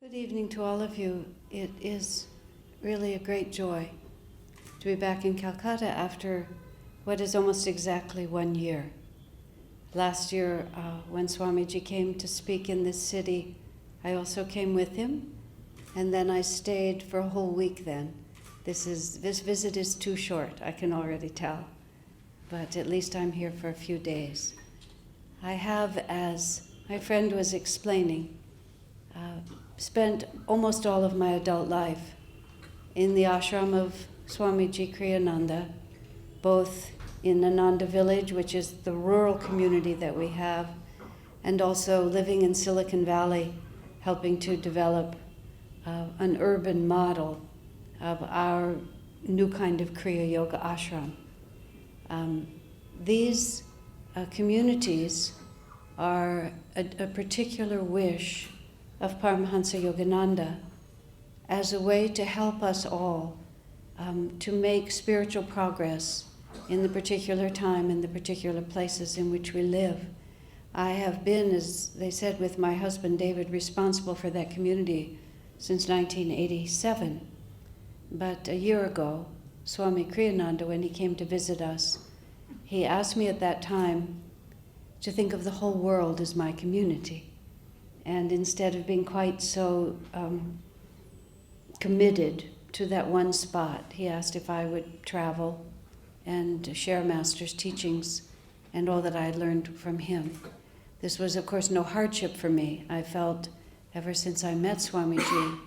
Good evening to all of you. It is really a great joy to be back in Calcutta after what is almost exactly 1 year. Last year, when Swamiji came to speak in this city, I also came with him, and then I stayed for a whole week then. This visit is too short, I can already tell, but at least I'm here for a few days. I have, as my friend was explaining, spent almost all of my adult life in the ashram of Swamiji Kriyananda, both in Ananda village, which is the rural community that we have, and also living in Silicon Valley, helping to develop an urban model of our new kind of Kriya Yoga ashram. These communities are a particular wish of Paramahansa Yogananda as a way to help us all to make spiritual progress in the particular time and the particular places in which we live. I have been, as they said, with my husband David, responsible for that community since 1987. But a year ago, Swami Kriyananda, when he came to visit us, he asked me at that time to think of the whole world as my community. And instead of being quite so committed to that one spot, he asked if I would travel and share Master's teachings and all that I had learned from him. This was, of course, no hardship for me. I felt, ever since I met Swamiji,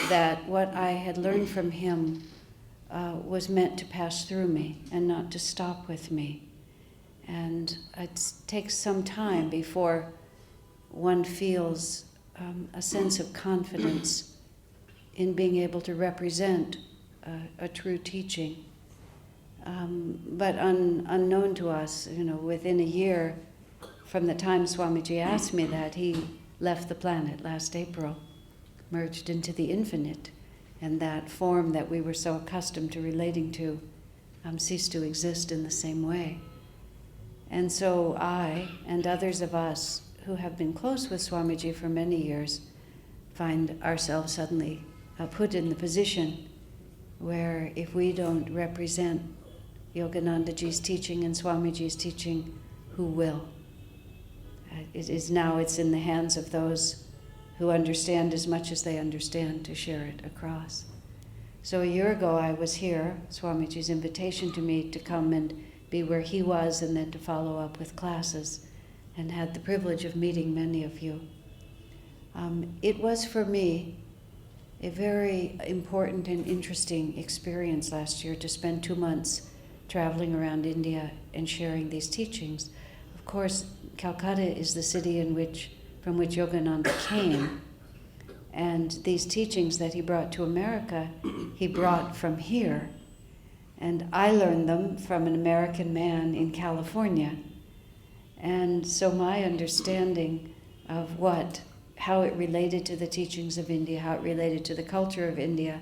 that what I had learned from him was meant to pass through me and not to stop with me. And it takes some time before one feels a sense of confidence in being able to represent a true teaching. But unknown to us, within a year from the time Swamiji asked me that, he left the planet last April, merged into the infinite, and that form that we were so accustomed to relating to ceased to exist in the same way. And so I and others of us who have been close with Swamiji for many years find ourselves suddenly put in the position where if we don't represent Yoganandaji's teaching and Swamiji's teaching, who will? It's in the hands of those who understand as much as they understand to share it across. So a year ago I was here, Swamiji's invitation to me to come and be where he was and then to follow up with classes, and had the privilege of meeting many of you. It was for me a very important and interesting experience last year to spend 2 months traveling around India and sharing these teachings. Of course, Calcutta is the city from which Yogananda came, and these teachings that he brought to America, he brought from here. And I learned them from an American man in California. And so my understanding of how it related to the teachings of India, how it related to the culture of India,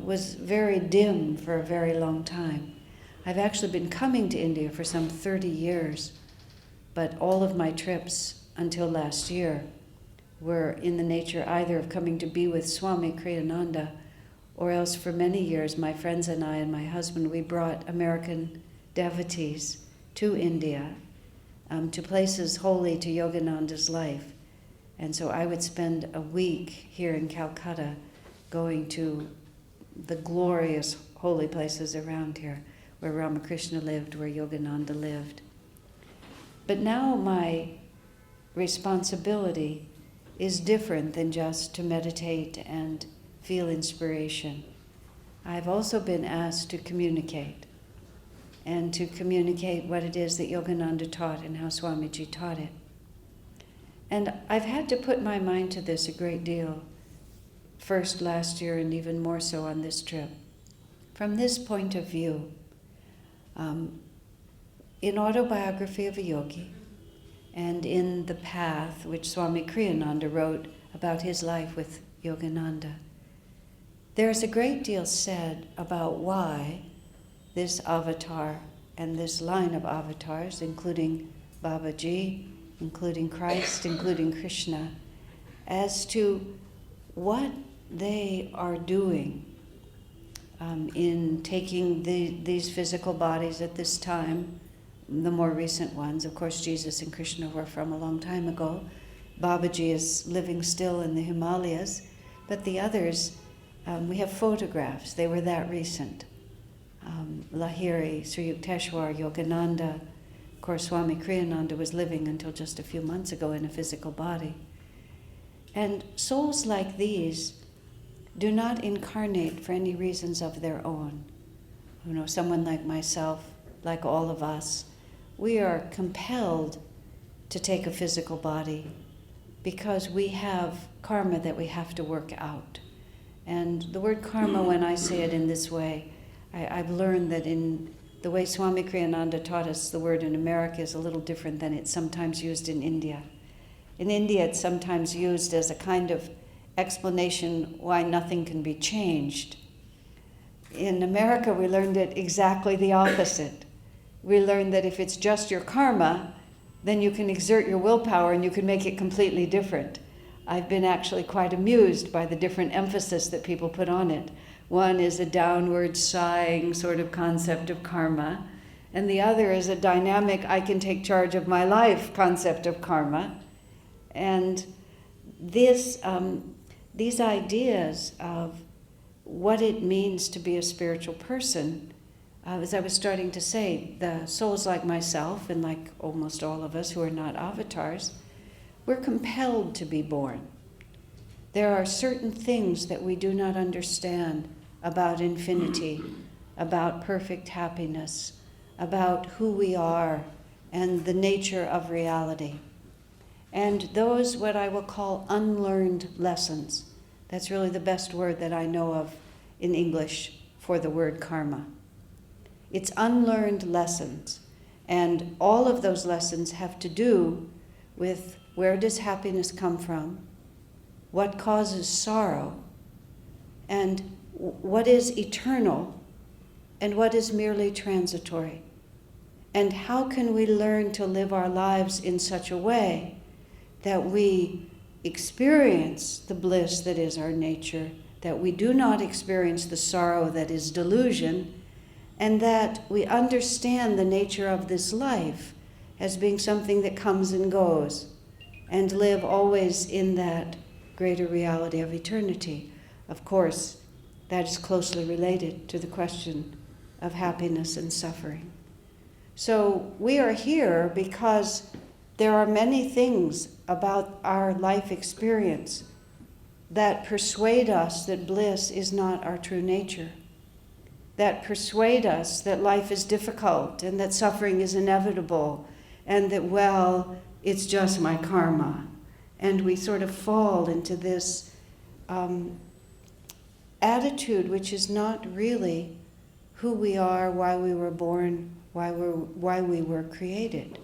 was very dim for a very long time. I've actually been coming to India for some 30 years, but all of my trips until last year were in the nature either of coming to be with Swami Kriyananda, or else for many years my friends and I and my husband, we brought American devotees to India, to places holy to Yogananda's life. And so I would spend a week here in Calcutta going to the glorious holy places around here, where Ramakrishna lived, where Yogananda lived. But now my responsibility is different than just to meditate and feel inspiration. I've also been asked to communicate, and to communicate what it is that Yogananda taught and how Swamiji taught it. And I've had to put my mind to this a great deal, first last year and even more so on this trip. From this point of view, in Autobiography of a Yogi, and in The Path, which Swami Kriyananda wrote about his life with Yogananda, there's a great deal said about why this avatar and this line of avatars, including Babaji, including Christ, including Krishna, as to what they are doing in taking these physical bodies at this time. The more recent ones, of course, Jesus and Krishna were from a long time ago. Babaji is living still in the Himalayas, but the others, we have photographs. They were that recent. Lahiri, Sri Yukteswar, Yogananda. Of course, Swami Kriyananda was living until just a few months ago in a physical body. And souls like these do not incarnate for any reasons of their own. Someone like myself, like all of us, we are compelled to take a physical body because we have karma that we have to work out. And the word karma, when I say it in this way, I've learned that in the way Swami Kriyananda taught us, the word in America is a little different than it's sometimes used in India. In India, it's sometimes used as a kind of explanation why nothing can be changed. In America, we learned it exactly the opposite. We learned that if it's just your karma, then you can exert your willpower and you can make it completely different. I've been actually quite amused by the different emphasis that people put on it. One is a downward sighing sort of concept of karma, and the other is a dynamic, I can take charge of my life concept of karma. And these ideas of what it means to be a spiritual person, as I was starting to say, the souls like myself and like almost all of us who are not avatars, we're compelled to be born. There are certain things that we do not understand about infinity, about perfect happiness, about who we are and the nature of reality. And those, what I will call unlearned lessons, that's really the best word that I know of in English for the word karma. It's unlearned lessons. And all of those lessons have to do with where does happiness come from, what causes sorrow, and what is eternal, and what is merely transitory. And how can we learn to live our lives in such a way that we experience the bliss that is our nature, that we do not experience the sorrow that is delusion, and that we understand the nature of this life as being something that comes and goes, and live always in that greater reality of eternity. Of course, that is closely related to the question of happiness and suffering. So we are here because there are many things about our life experience that persuade us that bliss is not our true nature, that persuade us that life is difficult and that suffering is inevitable, and that, well, it's just my karma. And we sort of fall into this attitude which is not really who we are, why we were born, why we were created.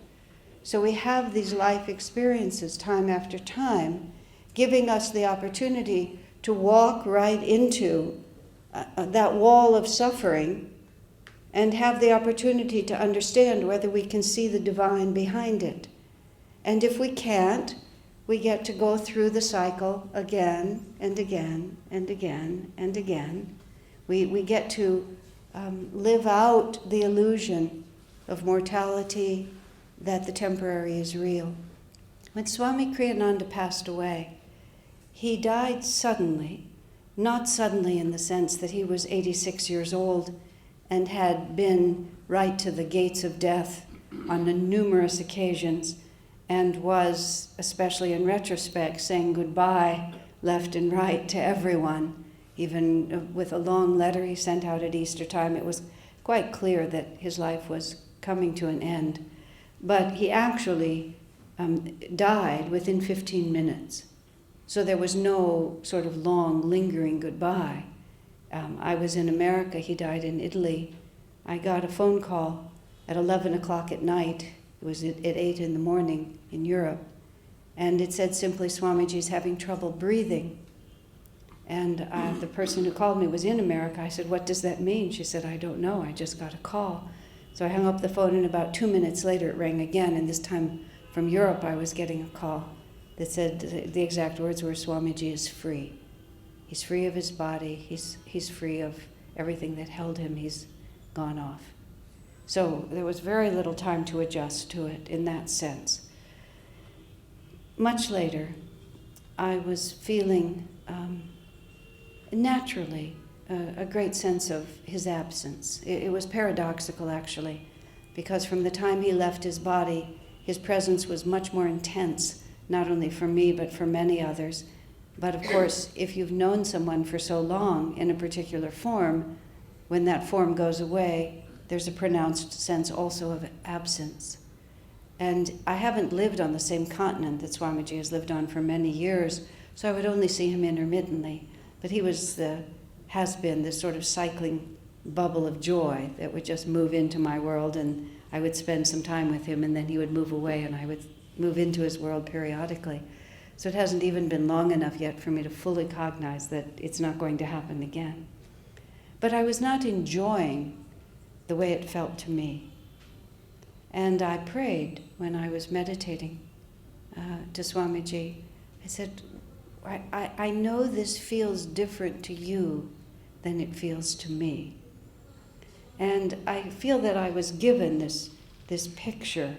So we have these life experiences time after time, giving us the opportunity to walk right into that wall of suffering and have the opportunity to understand whether we can see the divine behind it. And if we can't, we get to go through the cycle again and again and again and again. We get to live out the illusion of mortality, that the temporary is real. When Swami Kriyananda passed away, he died suddenly, not suddenly in the sense that he was 86 years old and had been right to the gates of death on numerous occasions and was, especially in retrospect, saying goodbye left and right to everyone. Even with a long letter he sent out at Easter time, it was quite clear that his life was coming to an end. But he actually died within 15 minutes. So there was no sort of long, lingering goodbye. I was in America, he died in Italy. I got a phone call at 11 o'clock at night. It was at 8 in the morning in Europe. And it said simply, Swamiji's having trouble breathing. And the person who called me was in America. I said, what does that mean? She said, I don't know, I just got a call. So I hung up the phone, and about 2 minutes later it rang again, and this time from Europe I was getting a call that said, the exact words were, Swamiji is free. He's free of his body. He's free of everything that held him. He's gone off. So there was very little time to adjust to it in that sense. Much later, I was feeling naturally a great sense of his absence. It was paradoxical, actually, because from the time he left his body, his presence was much more intense, not only for me, but for many others. But of course, if you've known someone for so long in a particular form, when that form goes away, there's a pronounced sense also of absence. And I haven't lived on the same continent that Swamiji has lived on for many years, so I would only see him intermittently. But he has been this sort of cycling bubble of joy that would just move into my world, and I would spend some time with him, and then he would move away, and I would move into his world periodically. So it hasn't even been long enough yet for me to fully cognize that it's not going to happen again. But I was not enjoying the way it felt to me. And I prayed when I was meditating to Swamiji. I said, I know this feels different to you than it feels to me. And I feel that I was given this picture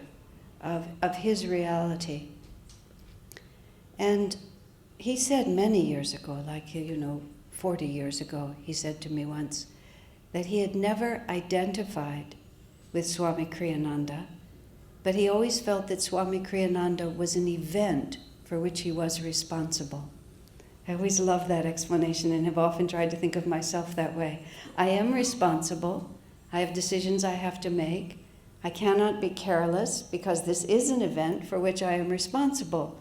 of his reality. And he said many years ago, 40 years ago, he said to me once, that he had never identified with Swami Kriyananda, but he always felt that Swami Kriyananda was an event for which he was responsible. I always love that explanation and have often tried to think of myself that way. I am responsible. I have decisions I have to make. I cannot be careless because this is an event for which I am responsible.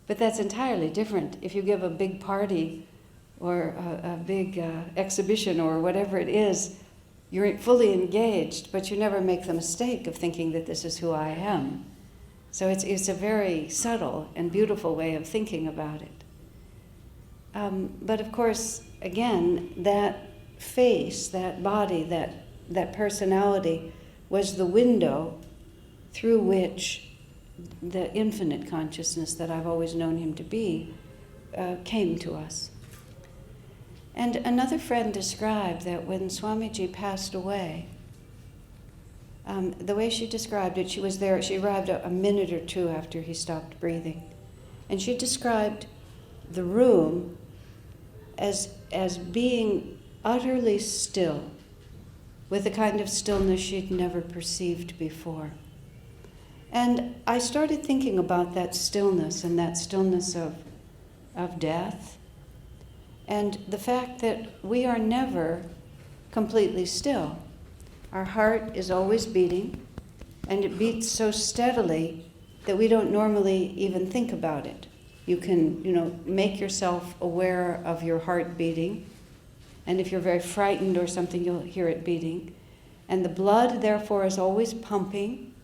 But that's entirely different. If you give a big party or a big exhibition or whatever it is, you're fully engaged, but you never make the mistake of thinking that this is who I am. So it's a very subtle and beautiful way of thinking about it. But of course, again, that face, that body, that personality was the window through which the infinite consciousness that I've always known him to be came to us. And another friend described that when Swamiji passed away, the way she described it, she was there, she arrived a minute or two after he stopped breathing. And she described the room as being utterly still, with a kind of stillness she'd never perceived before. And I started thinking about that stillness and that stillness of death, and the fact that we are never completely still. Our heart is always beating, and it beats so steadily that we don't normally even think about it. You can, make yourself aware of your heart beating, and if you're very frightened or something, you'll hear it beating. And the blood, therefore, is always pumping,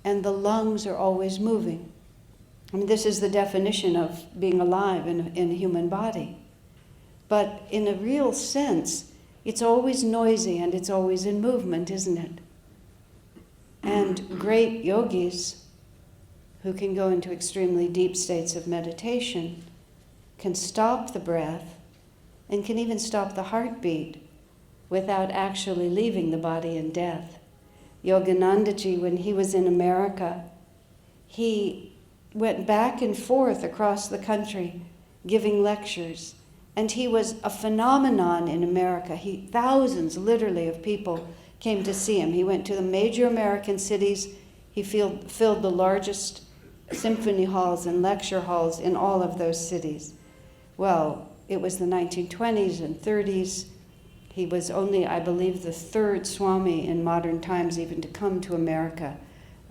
and the lungs are always moving. I mean, this is the definition of being alive in a human body. But in a real sense, it's always noisy and it's always in movement, isn't it? And great yogis who can go into extremely deep states of meditation can stop the breath and can even stop the heartbeat without actually leaving the body in death. Yoganandaji, when he was in America, he went back and forth across the country giving lectures. And he was a phenomenon in America. Thousands, literally, of people came to see him. He went to the major American cities. He filled the largest symphony halls and lecture halls in all of those cities. Well, it was the 1920s and 30s. He was only, I believe, the third Swami in modern times even to come to America.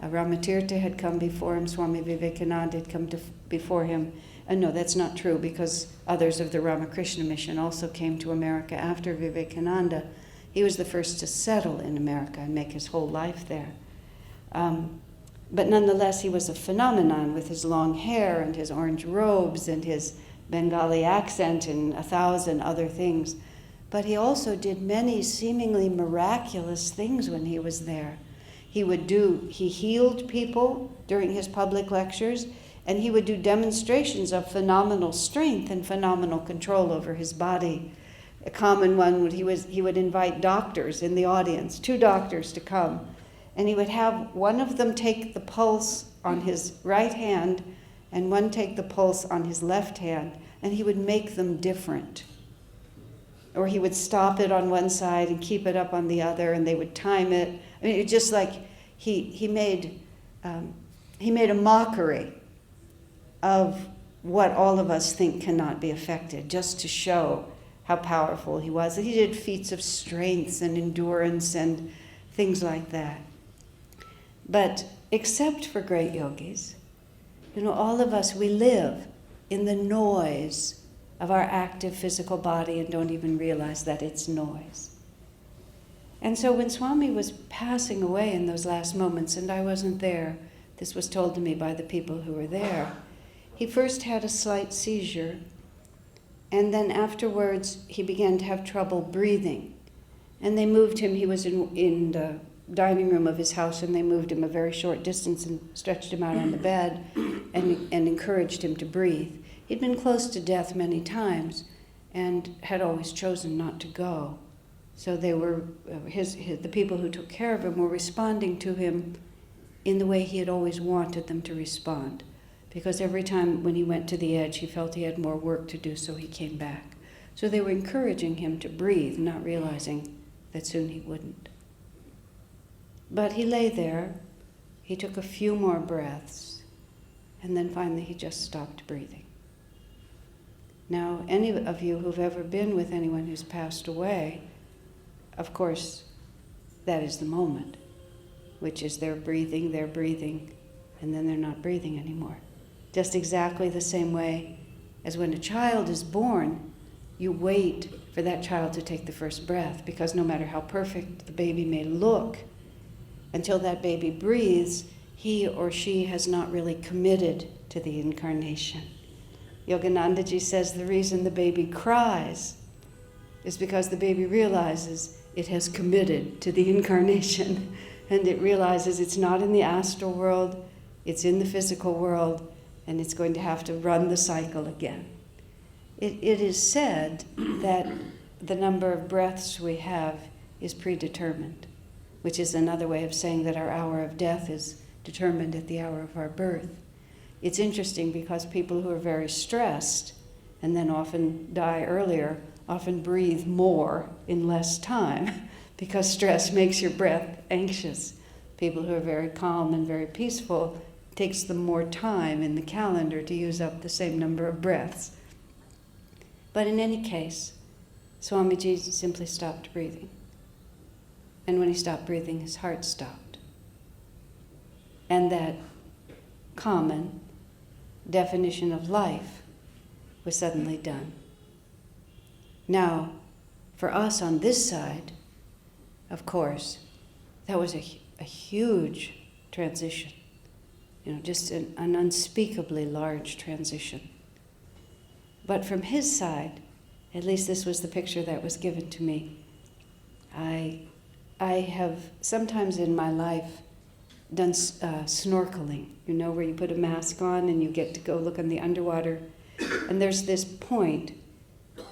Ramatirtha had come before him. Swami Vivekananda had come before him. No, that's not true, because others of the Ramakrishna mission also came to America after Vivekananda. He was the first to settle in America and make his whole life there. But nonetheless, he was a phenomenon with his long hair and his orange robes and his Bengali accent and 1,000 other things. But he also did many seemingly miraculous things when he was there. He healed people during his public lectures, And he would do demonstrations of phenomenal strength and phenomenal control over his body. A common one would he would invite doctors in the audience, 2 doctors to come, and he would have one of them take the pulse on his right hand and one take the pulse on his left hand, and he would make them different. Or he would stop it on one side and keep it up on the other, and they would time it. I mean, it just like he made a mockery of what all of us think cannot be affected, just to show how powerful he was. And he did feats of strength and endurance and things like that. But except for great yogis, all of us, we live in the noise of our active physical body and don't even realize that it's noise. And so when Swami was passing away in those last moments, and I wasn't there, this was told to me by the people who were there, he first had a slight seizure, and then afterwards he began to have trouble breathing. And they moved him, he was in the dining room of his house, and they moved him a very short distance and stretched him out on the bed and encouraged him to breathe. He'd been close to death many times and had always chosen not to go. So they were, the people who took care of him were responding to him in the way he had always wanted them to respond. Because every time when he went to the edge, he felt he had more work to do, so he came back. So they were encouraging him to breathe, not realizing that soon he wouldn't. But he lay there, he took a few more breaths, and then finally he just stopped breathing. Now, any of you who've ever been with anyone who's passed away, of course, that is the moment, which is they're breathing, and then they're not breathing anymore. Just exactly the same way as when a child is born, you wait for that child to take the first breath, because no matter how perfect the baby may look, until that baby breathes, he or she has not really committed to the incarnation. Yoganandaji says the reason the baby cries is because the baby realizes it has committed to the incarnation, and it realizes it's not in the astral world, it's in the physical world, and it's going to have to run the cycle again. It is said that the number of breaths we have is predetermined, which is another way of saying that our hour of death is determined at the hour of our birth. It's interesting because people who are very stressed and then often die earlier often breathe more in less time because stress makes your breath anxious. People who are very calm and very peaceful, it takes them more time in the calendar to use up the same number of breaths. But in any case, Swamiji simply stopped breathing. And when he stopped breathing, his heart stopped. And that common definition of life was suddenly done. Now, for us on this side, of course, that was a huge transition. Just an unspeakably large transition. But from his side, at least this was the picture that was given to me, I have sometimes in my life done snorkeling, where you put a mask on and you get to go look in the underwater. And there's this point,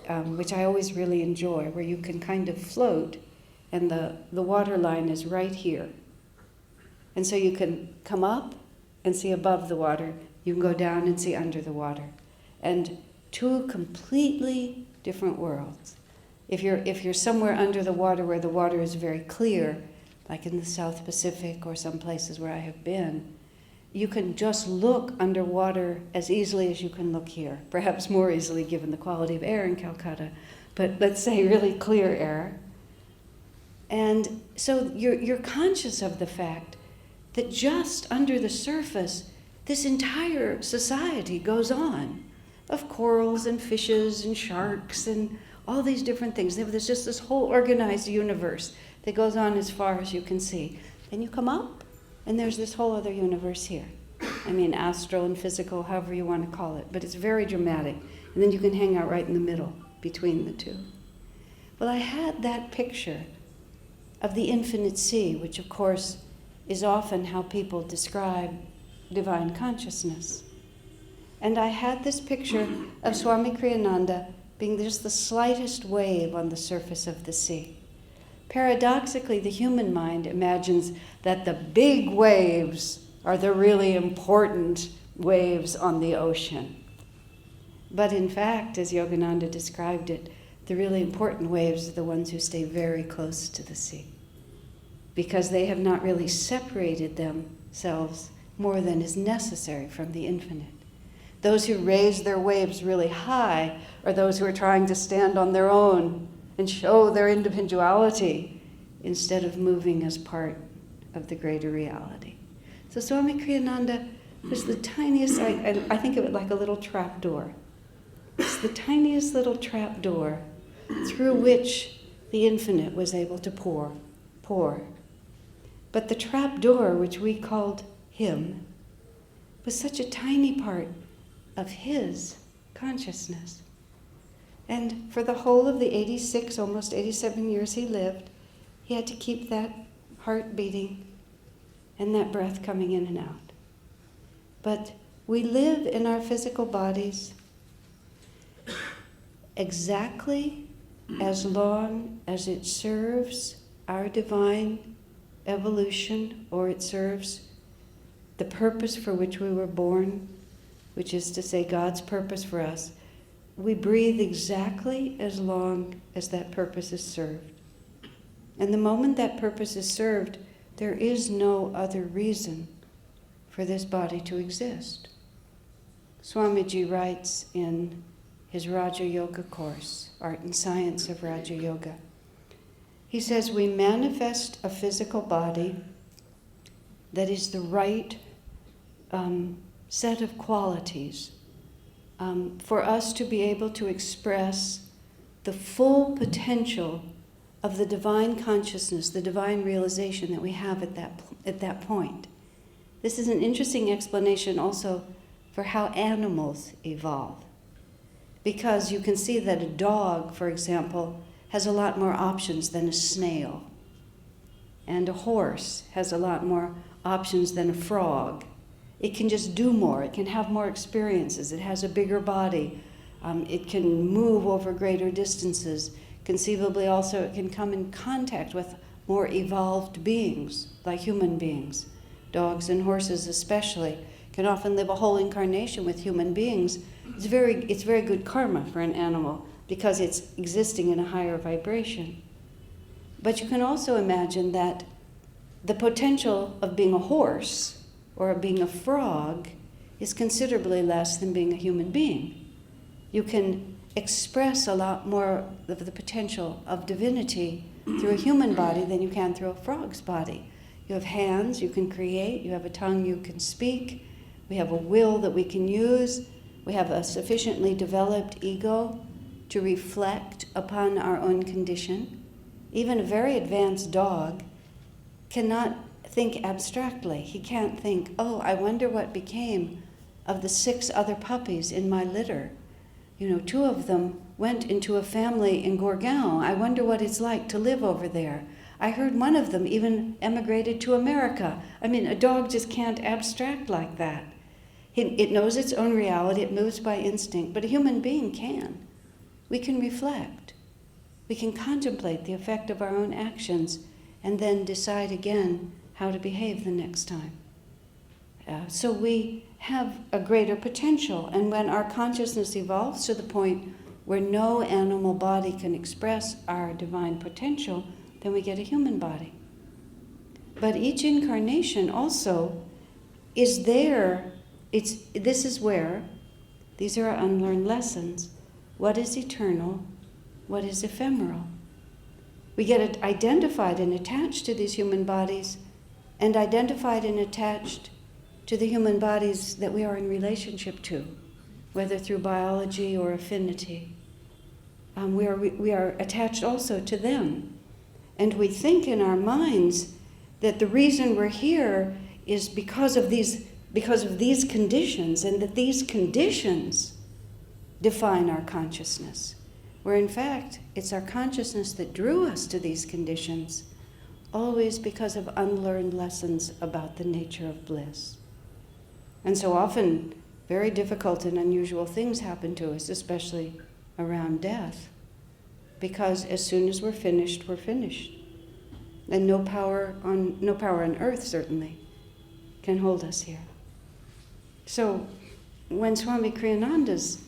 which I always really enjoy, where you can kind of float and the water line is right here. And so you can come up and see above the water. You can go down and see under the water. And 2 completely different worlds. If you're somewhere under the water where the water is very clear, like in the South Pacific or some places where I have been, you can just look underwater as easily as you can look here, perhaps more easily given the quality of air in Calcutta, but let's say really clear air. And so you're conscious of the fact that just under the surface, this entire society goes on, of corals and fishes and sharks and all these different things. There's just this whole organized universe that goes on as far as you can see. Then you come up, and there's this whole other universe here. Astral and physical, however you want to call it, but it's very dramatic. And then you can hang out right in the middle between the 2. Well, I had that picture of the infinite sea, which of course is often how people describe divine consciousness. And I had this picture of Swami Kriyananda being just the slightest wave on the surface of the sea. Paradoxically, the human mind imagines that the big waves are the really important waves on the ocean. But in fact, as Yogananda described it, the really important waves are the ones who stay very close to the sea, because they have not really separated themselves more than is necessary from the infinite. Those who raise their waves really high are those who are trying to stand on their own and show their individuality instead of moving as part of the greater reality. So Swami Kriyananda was the tiniest, I think of it like a little trap door. It's the tiniest little trap door through which the infinite was able to pour. But the trap door, which we called him, was such a tiny part of his consciousness. And for the whole of the 86, almost 87 years he lived, he had to keep that heart beating and that breath coming in and out. But we live in our physical bodies exactly as long as it serves our divine evolution, or it serves the purpose for which we were born, which is to say God's purpose for us. We breathe exactly as long as that purpose is served. And the moment that purpose is served, there is no other reason for this body to exist. Swamiji writes in his Raja Yoga course, Art and Science of Raja Yoga, he says, we manifest a physical body that is the right set of qualities for us to be able to express the full potential of the divine consciousness, the divine realization that we have at that point. This is an interesting explanation also for how animals evolve. Because you can see that a dog, for example, has a lot more options than a snail. And a horse has a lot more options than a frog. It can just do more. It can have more experiences. It has a bigger body. It can move over greater distances. Conceivably also it can come in contact with more evolved beings, like human beings. Dogs and horses especially can often live a whole incarnation with human beings. It's very good karma for an animal because it's existing in a higher vibration. But you can also imagine that the potential of being a horse or being a frog is considerably less than being a human being. You can express a lot more of the potential of divinity through a human body than you can through a frog's body. You have hands, you can create, you have a tongue, you can speak, we have a will that we can use, we have a sufficiently developed ego to reflect upon our own condition. Even a very advanced dog cannot think abstractly. He can't think, oh, I wonder what became of the 6 other puppies in my litter. 2 of them went into a family in Gorgao. I wonder what it's like to live over there. I heard one of them even emigrated to America. A dog just can't abstract like that. It knows its own reality, it moves by instinct, but a human being can. We can reflect. We can contemplate the effect of our own actions and then decide again how to behave the next time. So we have a greater potential, and when our consciousness evolves to the point where no animal body can express our divine potential, then we get a human body. But each incarnation also is there. This is where, these are our unlearned lessons, what is eternal, what is ephemeral. We get identified and attached to these human bodies, and identified and attached to the human bodies that we are in relationship to, whether through biology or affinity. We are attached also to them. And we think in our minds that the reason we're here is because of these conditions, and that these conditions define our consciousness. Where in fact, it's our consciousness that drew us to these conditions, always because of unlearned lessons about the nature of bliss. And so often very difficult and unusual things happen to us, especially around death, because as soon as we're finished, we're finished. And no power on earth, certainly, can hold us here. So when Swami Kriyananda's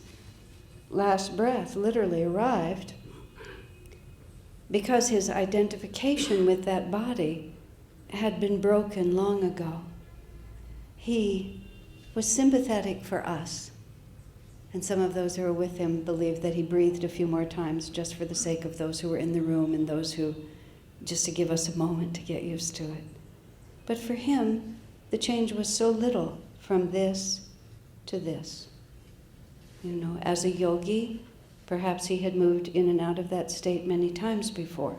last breath literally arrived, because his identification with that body had been broken long ago, he was sympathetic for us. And some of those who were with him believed that he breathed a few more times just for the sake of those who were in the room and those who, just to give us a moment to get used to it. But for him, the change was so little from this to this. As a yogi, perhaps he had moved in and out of that state many times before,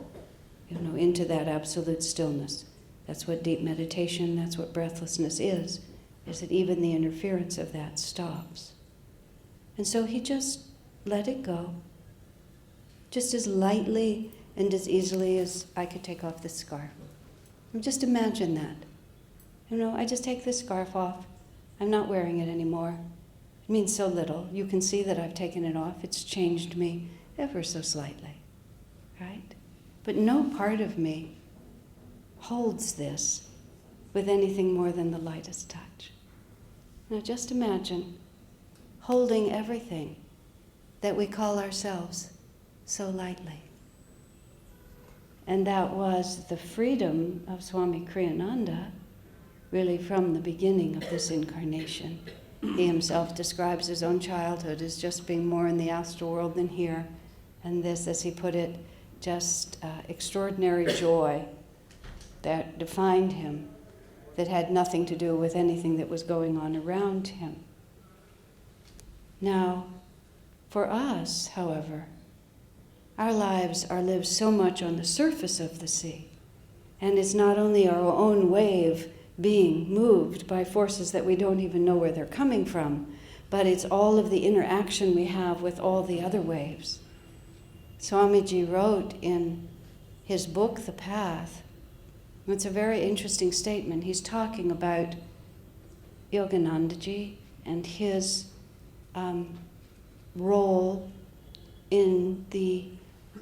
into that absolute stillness. That's what deep meditation, that's what breathlessness is that even the interference of that stops. And so he just let it go, just as lightly and as easily as I could take off this scarf. Just imagine that. I just take this scarf off. I'm not wearing it anymore. It means so little. You can see that I've taken it off. It's changed me ever so slightly, right? But no part of me holds this with anything more than the lightest touch. Now just imagine holding everything that we call ourselves so lightly. And that was the freedom of Swami Kriyananda, really from the beginning of this incarnation. He himself describes his own childhood as just being more in the astral world than here, and this, as he put it, just extraordinary joy that defined him, that had nothing to do with anything that was going on around him. Now, for us, however, our lives are lived so much on the surface of the sea, and it's not only our own wave being moved by forces that we don't even know where they're coming from, but it's all of the interaction we have with all the other waves. Swamiji wrote in his book, The Path, it's a very interesting statement. He's talking about Yoganandaji and his role in the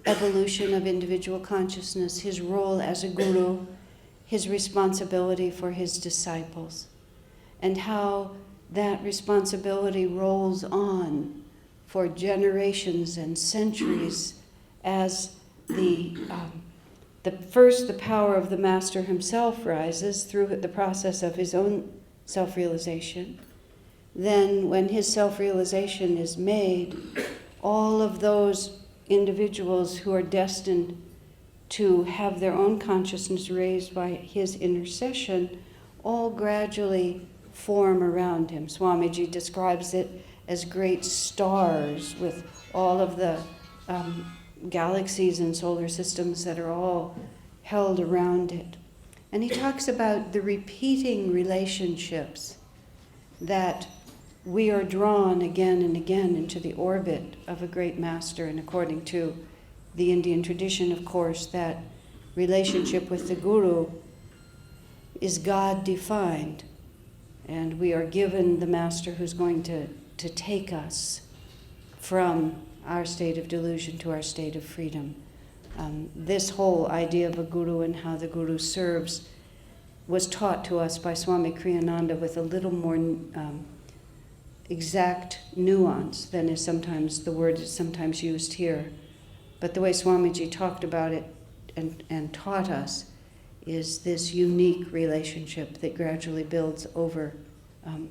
evolution of individual consciousness, his role as a guru, his responsibility for his disciples, and how that responsibility rolls on for generations and centuries as the power of the master himself rises through the process of his own self-realization. Then when his self-realization is made, all of those individuals who are destined to have their own consciousness raised by his intercession all gradually form around him. Swamiji describes it as great stars with all of the galaxies and solar systems that are all held around it. And he talks about the repeating relationships that we are drawn again and again into the orbit of a great master. And according to the Indian tradition, of course, that relationship with the guru is God-defined. And we are given the master who's going to take us from our state of delusion to our state of freedom. This whole idea of a guru and how the guru serves was taught to us by Swami Kriyananda with a little more exact nuance than is sometimes the word is sometimes used here. But the way Swamiji talked about it and taught us is this unique relationship that gradually builds over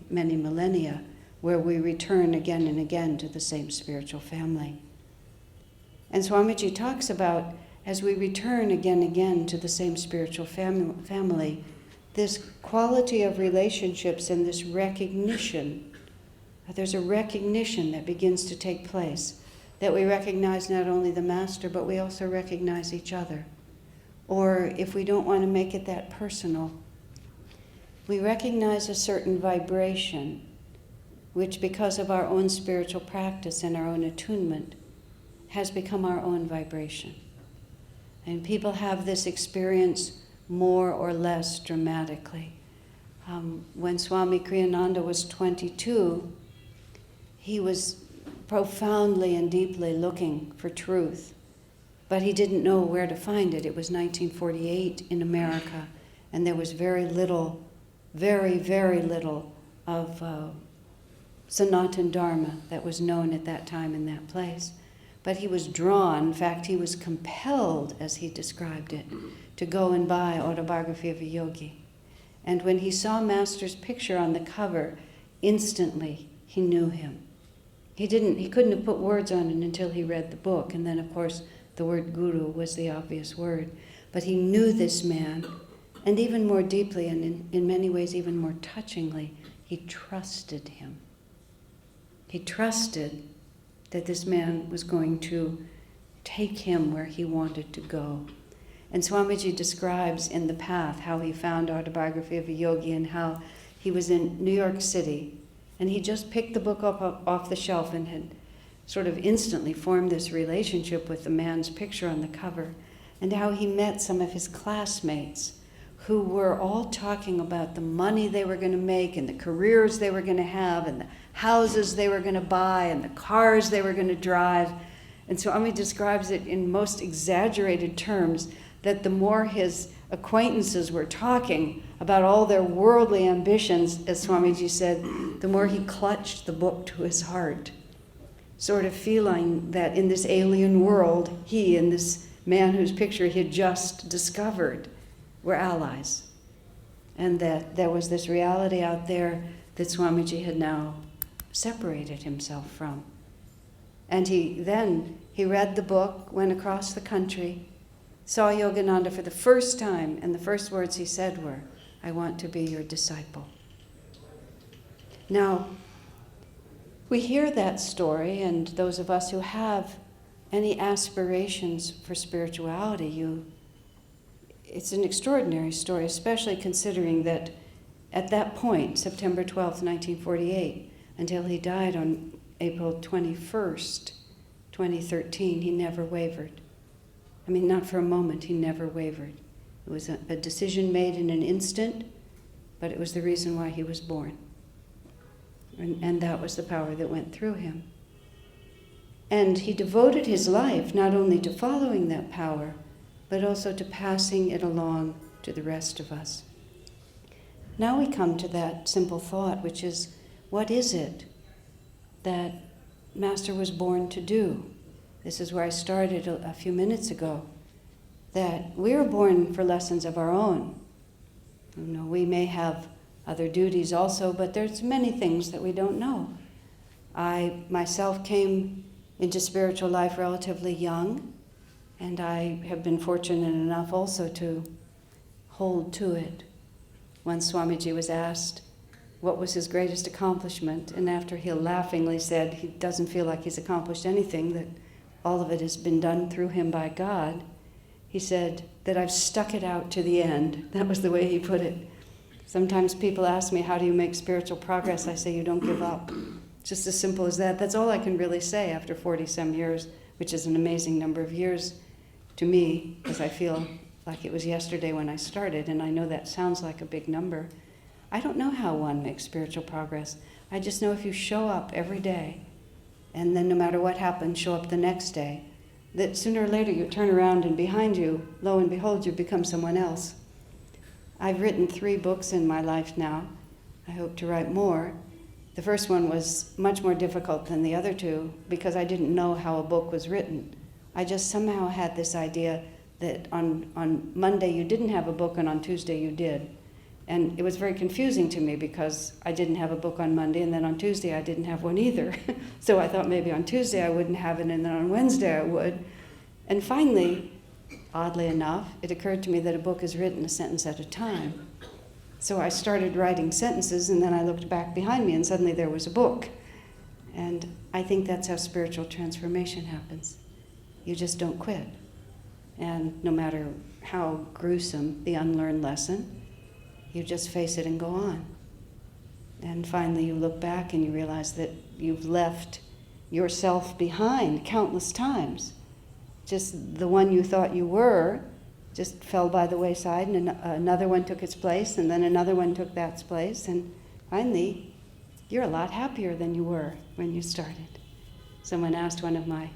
many millennia, where we return again and again to the same spiritual family. And Swamiji talks about, as we return again and again to the same spiritual family, this quality of relationships and this recognition. There's a recognition that begins to take place, that we recognize not only the master, but we also recognize each other. Or if we don't want to make it that personal, we recognize a certain vibration, which because of our own spiritual practice and our own attunement, has become our own vibration. And people have this experience more or less dramatically. When Swami Kriyananda was 22, he was profoundly and deeply looking for truth, but he didn't know where to find it. It was 1948 in America, and there was very little, very, very little of Sanatan Dharma that was known at that time in that place. But he was drawn, in fact, he was compelled, as he described it, to go and buy Autobiography of a Yogi. And when he saw Master's picture on the cover, instantly he knew him. He couldn't have put words on it until he read the book, and then of course the word guru was the obvious word. But he knew this man, and even more deeply, and in many ways even more touchingly, he trusted him. He trusted that this man was going to take him where he wanted to go. And Swamiji describes in The Path how he found Autobiography of a Yogi and how he was in New York City, and he just picked the book up off the shelf and had sort of instantly formed this relationship with the man's picture on the cover, and how he met some of his classmates who were all talking about the money they were going to make and the careers they were going to have and the houses they were going to buy and the cars they were going to drive. And Swami describes it in most exaggerated terms that the more his acquaintances were talking about all their worldly ambitions, as Swamiji said, the more he clutched the book to his heart, sort of feeling that in this alien world, he and this man whose picture he had just discovered were allies. And that there was this reality out there that Swamiji had now separated himself from. And he read the book, went across the country, saw Yogananda for the first time, and the first words he said were, "I want to be your disciple." Now, we hear that story, and those of us who have any aspirations for spirituality, it's an extraordinary story, especially considering that at that point, September 12th, 1948, until he died on April 21st, 2013, he never wavered. I mean, not for a moment, he never wavered. It was a decision made in an instant, but it was the reason why he was born. And that was the power that went through him. And he devoted his life not only to following that power, but also to passing it along to the rest of us. Now we come to that simple thought, which is, what is it that Master was born to do? This is where I started a few minutes ago, that we are born for lessons of our own. We may have other duties also, but there's many things that we don't know. I myself came into spiritual life relatively young, and I have been fortunate enough also to hold to it. Once Swamiji was asked what was his greatest accomplishment, and after he laughingly said he doesn't feel like he's accomplished anything, that all of it has been done through him by God, he said that I've stuck it out to the end. That was the way he put it. Sometimes people ask me, how do you make spiritual progress? I say, you don't give up. Just as simple as that. That's all I can really say after 40-some years, which is an amazing number of years to me, because I feel like it was yesterday when I started, and I know that sounds like a big number. I don't know how one makes spiritual progress. I just know if you show up every day, and then no matter what happens, show up the next day, that sooner or later you turn around and behind you, lo and behold, you become someone else. I've written 3 books in my life now. I hope to write more. The first one was much more difficult than the other 2 because I didn't know how a book was written. I just somehow had this idea that on Monday you didn't have a book and on Tuesday you did. And it was very confusing to me because I didn't have a book on Monday, and then on Tuesday I didn't have one either. So I thought maybe on Tuesday I wouldn't have it, and then on Wednesday I would. And finally, oddly enough, it occurred to me that a book is written a sentence at a time. So I started writing sentences, and then I looked back behind me, and suddenly there was a book. And I think that's how spiritual transformation happens. You just don't quit. And no matter how gruesome the unlearned lesson, you just face it and go on. And finally you look back and you realize that you've left yourself behind countless times. Just the one you thought you were just fell by the wayside, and another one took its place, and then another one took that place, and finally you're a lot happier than you were when you started. Someone asked one of my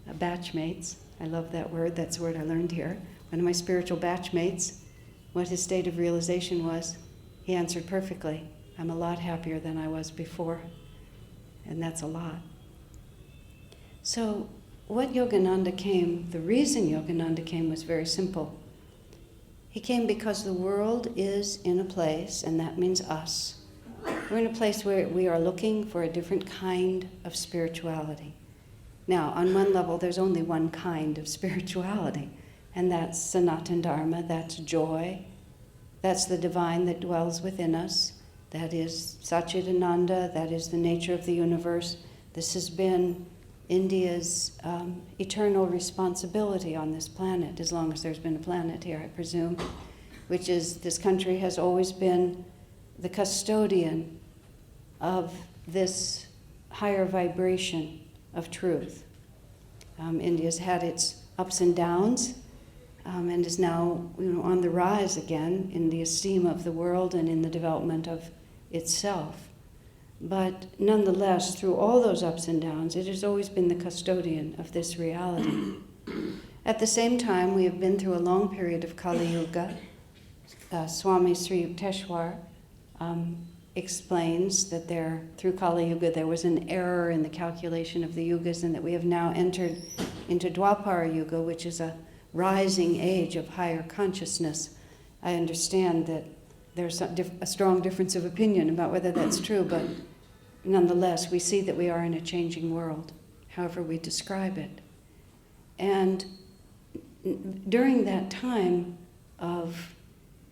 batchmates, I love that word, that's the word I learned here, one of my spiritual batchmates, what his state of realization was. He answered perfectly, I'm a lot happier than I was before. And that's a lot. So what Yogananda came, the reason Yogananda came was very simple. He came because the world is in a place, and that means us. We're in a place where we are looking for a different kind of spirituality. Now, on one level, there's only one kind of spirituality, and that's Sanatana Dharma, that's joy, that's the divine that dwells within us, that is Satchidananda, that is the nature of the universe. This has been India's eternal responsibility on this planet, as long as there's been a planet here, I presume, which is this country has always been the custodian of this higher vibration of truth. India's had its ups and downs and is now on the rise again in the esteem of the world and in the development of itself. But nonetheless, through all those ups and downs, it has always been the custodian of this reality. At the same time, we have been through a long period of Kali Yuga. Swami Sri Yukteswar explains that through Kali Yuga there was an error in the calculation of the yugas, and that we have now entered into Dwapara Yuga, which is a rising age of higher consciousness. I understand that there's a strong difference of opinion about whether that's true, but nonetheless, we see that we are in a changing world, however we describe it. And during that time of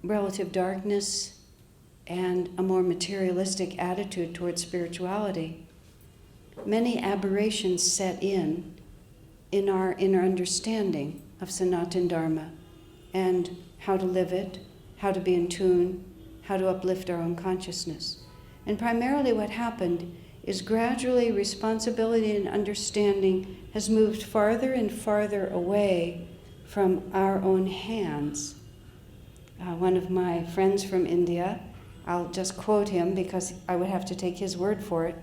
relative darkness and a more materialistic attitude towards spirituality, many aberrations set in our understanding of Sanatana Dharma and how to live it, how to be in tune, how to uplift our own consciousness. And primarily what happened is gradually responsibility and understanding has moved farther and farther away from our own hands. One of my friends from India, I'll just quote him because I would have to take his word for it.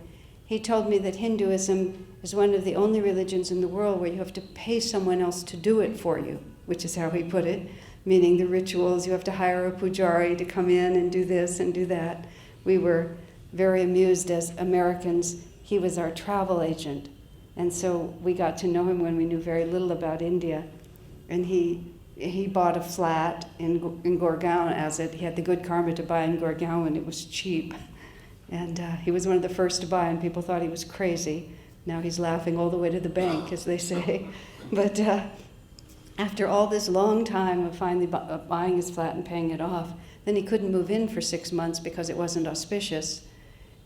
He told me that Hinduism is one of the only religions in the world where you have to pay someone else to do it for you, which is how he put it, meaning the rituals, you have to hire a pujari to come in and do this and do that. We were very amused as Americans. He was our travel agent, and so we got to know him when we knew very little about India. And he bought a flat in Gurgaon he had the good karma to buy in Gurgaon when it was cheap. And he was one of the first to buy, and people thought he was crazy. Now he's laughing all the way to the bank, as they say. But after all this long time of finally buying his flat and paying it off, then he couldn't move in for 6 months because it wasn't auspicious.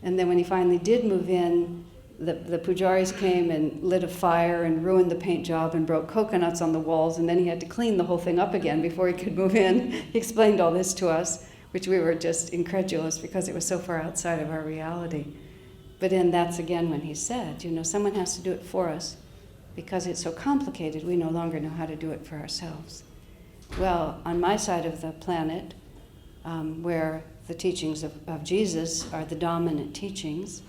And then when he finally did move in, the pujaris came and lit a fire and ruined the paint job and broke coconuts on the walls, and then he had to clean the whole thing up again before he could move in. He explained all this to us, which we were just incredulous because it was so far outside of our reality. But then that's again when he said, someone has to do it for us because it's so complicated, we no longer know how to do it for ourselves. Well, on my side of the planet, where the teachings of Jesus are the dominant teachings,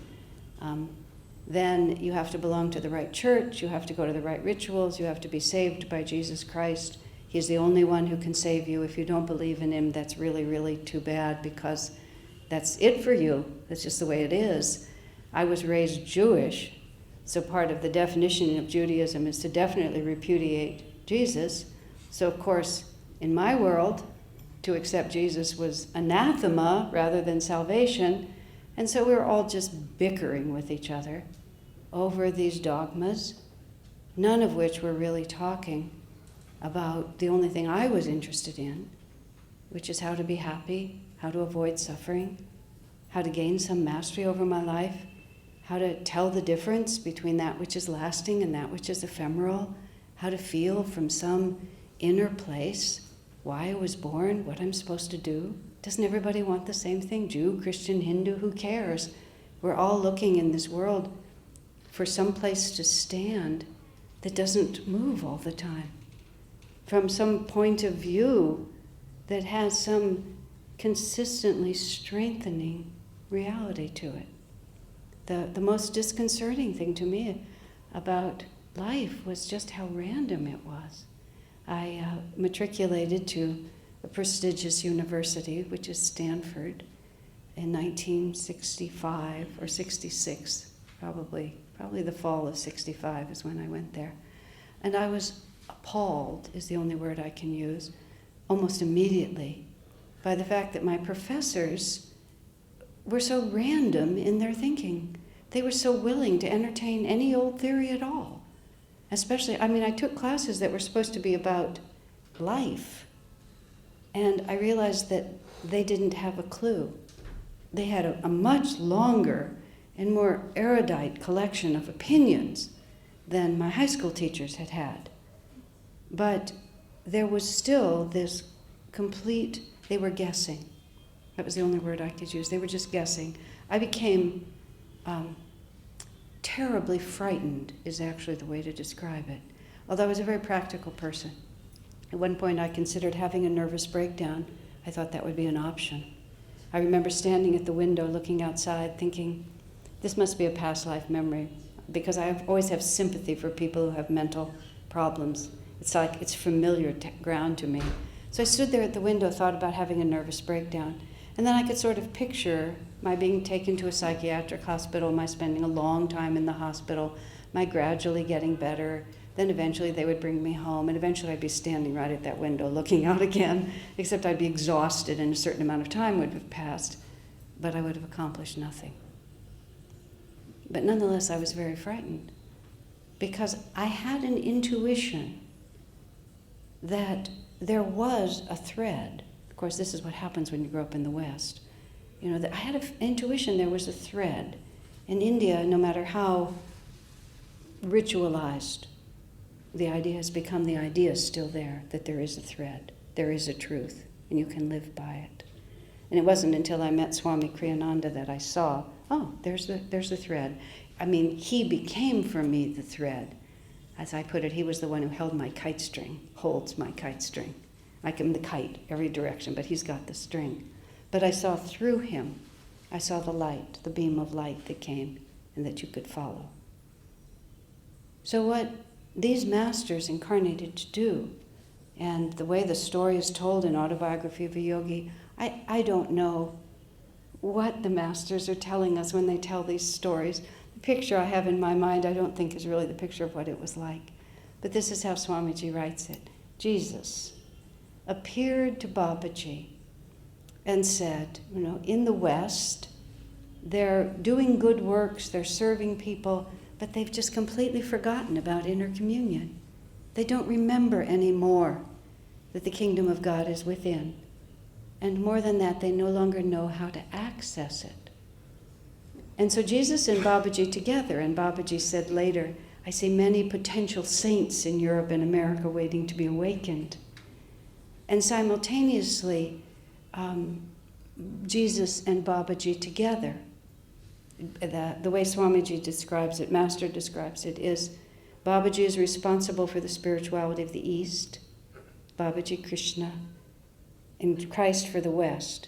then you have to belong to the right church, you have to go to the right rituals, you have to be saved by Jesus Christ. He's the only one who can save you. If you don't believe in him, that's really, really too bad because that's it for you. That's just the way it is. I was raised Jewish, so part of the definition of Judaism is to definitely repudiate Jesus. So of course, in my world, to accept Jesus was anathema rather than salvation. And so we were all just bickering with each other over these dogmas, none of which were really talking about the only thing I was interested in, which is how to be happy, how to avoid suffering, how to gain some mastery over my life, how to tell the difference between that which is lasting and that which is ephemeral, how to feel from some inner place why I was born, what I'm supposed to do. Doesn't everybody want the same thing? Jew, Christian, Hindu, who cares? We're all looking in this world for some place to stand that doesn't move all the time, from some point of view that has some consistently strengthening reality to it. The most disconcerting thing to me about life was just how random it was. I matriculated to a prestigious university, which is Stanford, in 1965 or 66, probably the fall of 65 is when I went there. And I was appalled, is the only word I can use, almost immediately by the fact that my professors were so random in their thinking. They were so willing to entertain any old theory at all. Especially, I took classes that were supposed to be about life, and I realized that they didn't have a clue. They had a much longer and more erudite collection of opinions than my high school teachers had had. But there was still this complete, they were guessing. That was the only word I could use. They were just guessing. I became terribly frightened, is actually the way to describe it. Although I was a very practical person. At one point I considered having a nervous breakdown. I thought that would be an option. I remember standing at the window looking outside thinking, this must be a past life memory, because I always have sympathy for people who have mental problems. It's like it's familiar ground to me. So I stood there at the window, thought about having a nervous breakdown. And then I could sort of picture my being taken to a psychiatric hospital, my spending a long time in the hospital, my gradually getting better. Then eventually they would bring me home, and eventually I'd be standing right at that window looking out again, except I'd be exhausted and a certain amount of time would have passed, but I would have accomplished nothing. But nonetheless, I was very frightened because I had an intuition that there was a thread. Of course, this is what happens when you grow up in the West. You know, that I had an intuition there was a thread. In India, no matter how ritualized the idea has become, the idea is still there, that there is a thread, there is a truth, and you can live by it. And it wasn't until I met Swami Kriyananda that I saw, oh, there's the thread. He became for me the thread. As I put it, he was the one who held my kite string, holds my kite string. I am the kite, every direction, but he's got the string. But I saw through him, I saw the light, the beam of light that came and that you could follow. So what these masters incarnated to do, and the way the story is told in Autobiography of a Yogi, I don't know what the masters are telling us when they tell these stories. The picture I have in my mind I don't think is really the picture of what it was like. But this is how Swamiji writes it. Jesus appeared to Babaji and said, in the West, they're doing good works, they're serving people, but they've just completely forgotten about inner communion. They don't remember anymore that the kingdom of God is within. And more than that, they no longer know how to access it. And so Jesus and Babaji together, and Babaji said later, I see many potential saints in Europe and America waiting to be awakened. And simultaneously, Jesus and Babaji together, the way Swamiji describes it, Master describes it, is Babaji is responsible for the spirituality of the East, Babaji Krishna, and Christ for the West.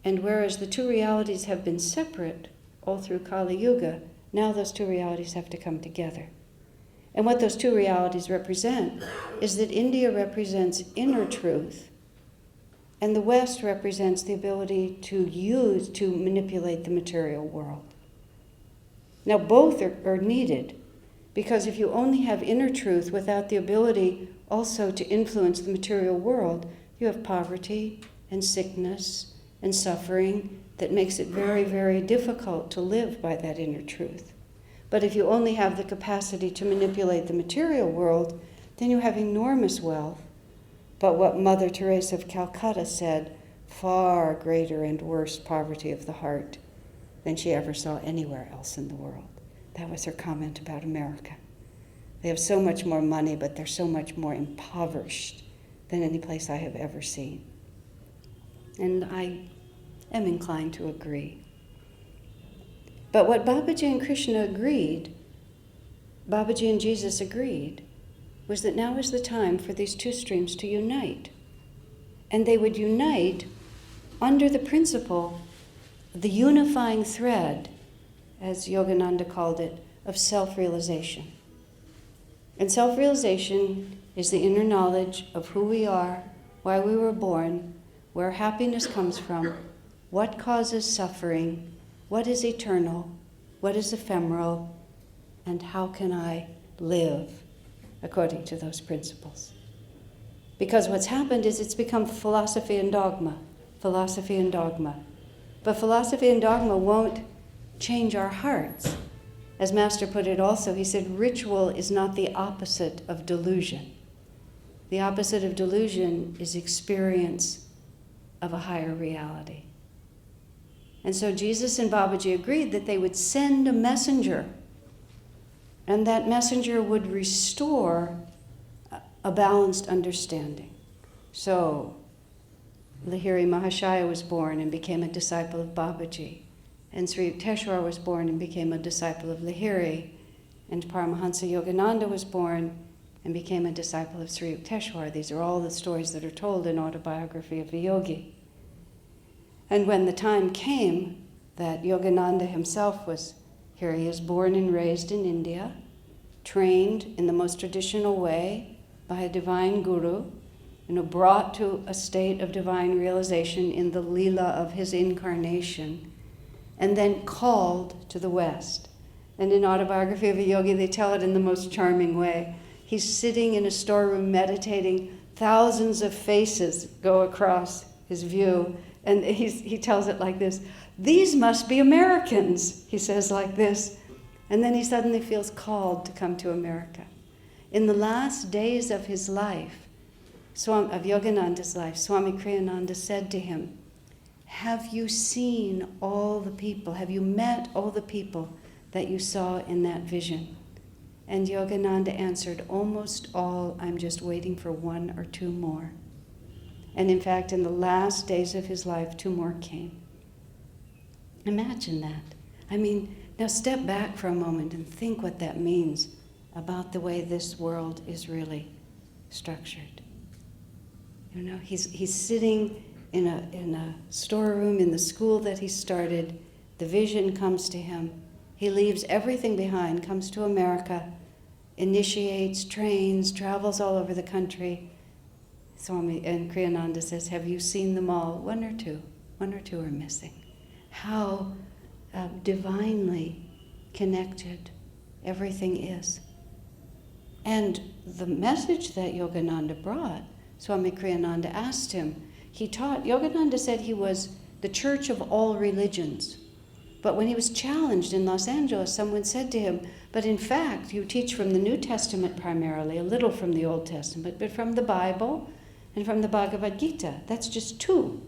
And whereas the two realities have been separate all through Kali Yuga, now those two realities have to come together. And what those two realities represent is that India represents inner truth, and the West represents the ability to manipulate the material world. Now both are needed, because if you only have inner truth without the ability also to influence the material world, you have poverty and sickness and suffering that makes it very, very difficult to live by that inner truth. But if you only have the capacity to manipulate the material world, then you have enormous wealth. But what Mother Teresa of Calcutta said, far greater and worse poverty of the heart than she ever saw anywhere else in the world. That was her comment about America. They have so much more money, but they're so much more impoverished than any place I have ever seen. And I am inclined to agree. But what Babaji and Krishna agreed, Babaji and Jesus agreed, was that now is the time for these two streams to unite. And they would unite under the principle, the unifying thread, as Yogananda called it, of self-realization. And self-realization is the inner knowledge of who we are, why we were born, where happiness comes from, what causes suffering, what is eternal, what is ephemeral, and how can I live according to those principles. Because what's happened is it's become philosophy and dogma, philosophy and dogma. But philosophy and dogma won't change our hearts. As Master put it also, he said, ritual is not the opposite of delusion. The opposite of delusion is experience of a higher reality. And so Jesus and Babaji agreed that they would send a messenger, and that messenger would restore a balanced understanding. So Lahiri Mahashaya was born and became a disciple of Babaji. And Sri Yukteswar was born and became a disciple of Lahiri. And Paramahansa Yogananda was born and became a disciple of Sri Yukteswar. These are all the stories that are told in Autobiography of a Yogi. And when the time came that Yogananda himself was, here he is born and raised in India, trained in the most traditional way by a divine guru, brought to a state of divine realization in the lila of his incarnation, and then called to the West. And in Autobiography of a Yogi, they tell it in the most charming way. He's sitting in a storeroom meditating. Thousands of faces go across his view. And he tells it like this. These must be Americans, he says like this. And then he suddenly feels called to come to America. In the last days of his life, of Yogananda's life, Swami Kriyananda said to him, have you seen all the people? Have you met all the people that you saw in that vision? And Yogananda answered, almost all. I'm just waiting for one or two more. And in fact, in the last days of his life, two more came. Imagine that. I mean, now step back for a moment and think what that means about the way this world is really structured. He's sitting in a storeroom in the school that he started. The vision comes to him. He leaves everything behind, comes to America, initiates, trains, travels all over the country. Swami and Kriyananda says, have you seen them all? One or two are missing. How divinely connected everything is. And the message that Yogananda brought, Swami Kriyananda asked him, Yogananda said he was the church of all religions. But when he was challenged in Los Angeles, someone said to him, but in fact, you teach from the New Testament primarily, a little from the Old Testament, but from the Bible and from the Bhagavad Gita. That's just two.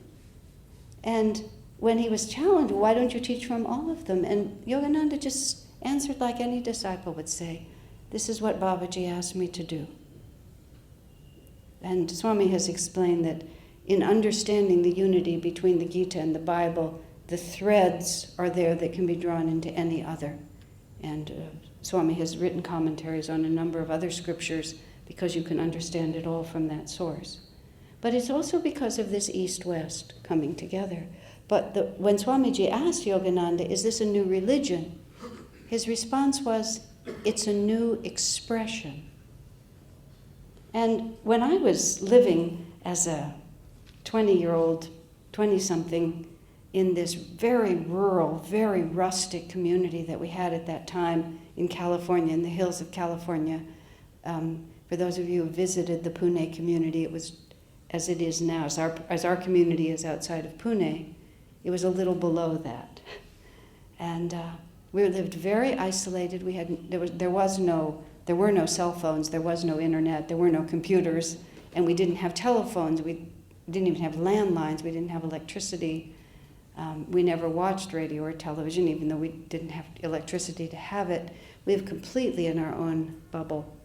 And when he was challenged, why don't you teach from all of them? And Yogananda just answered like any disciple would say, this is what Babaji asked me to do. And Swami has explained that in understanding the unity between the Gita and the Bible, the threads are there that can be drawn into any other. And Swami has written commentaries on a number of other scriptures because you can understand it all from that source. But it's also because of this East-West coming together. But when Swamiji asked Yogananda, is this a new religion? His response was, it's a new expression. And when I was living as a 20-year-old, 20-something, in this very rural, very rustic community that we had at that time in California, in the hills of California. For those of you who visited the Pune community, it was as it is now. As our community is outside of Pune, it was a little below that. And we lived very isolated. There were no cell phones, there was no internet, there were no computers, and we didn't have telephones. We didn't even have landlines. We didn't have electricity. We never watched radio or television, even though we didn't have electricity to have it. We lived completely in our own bubble.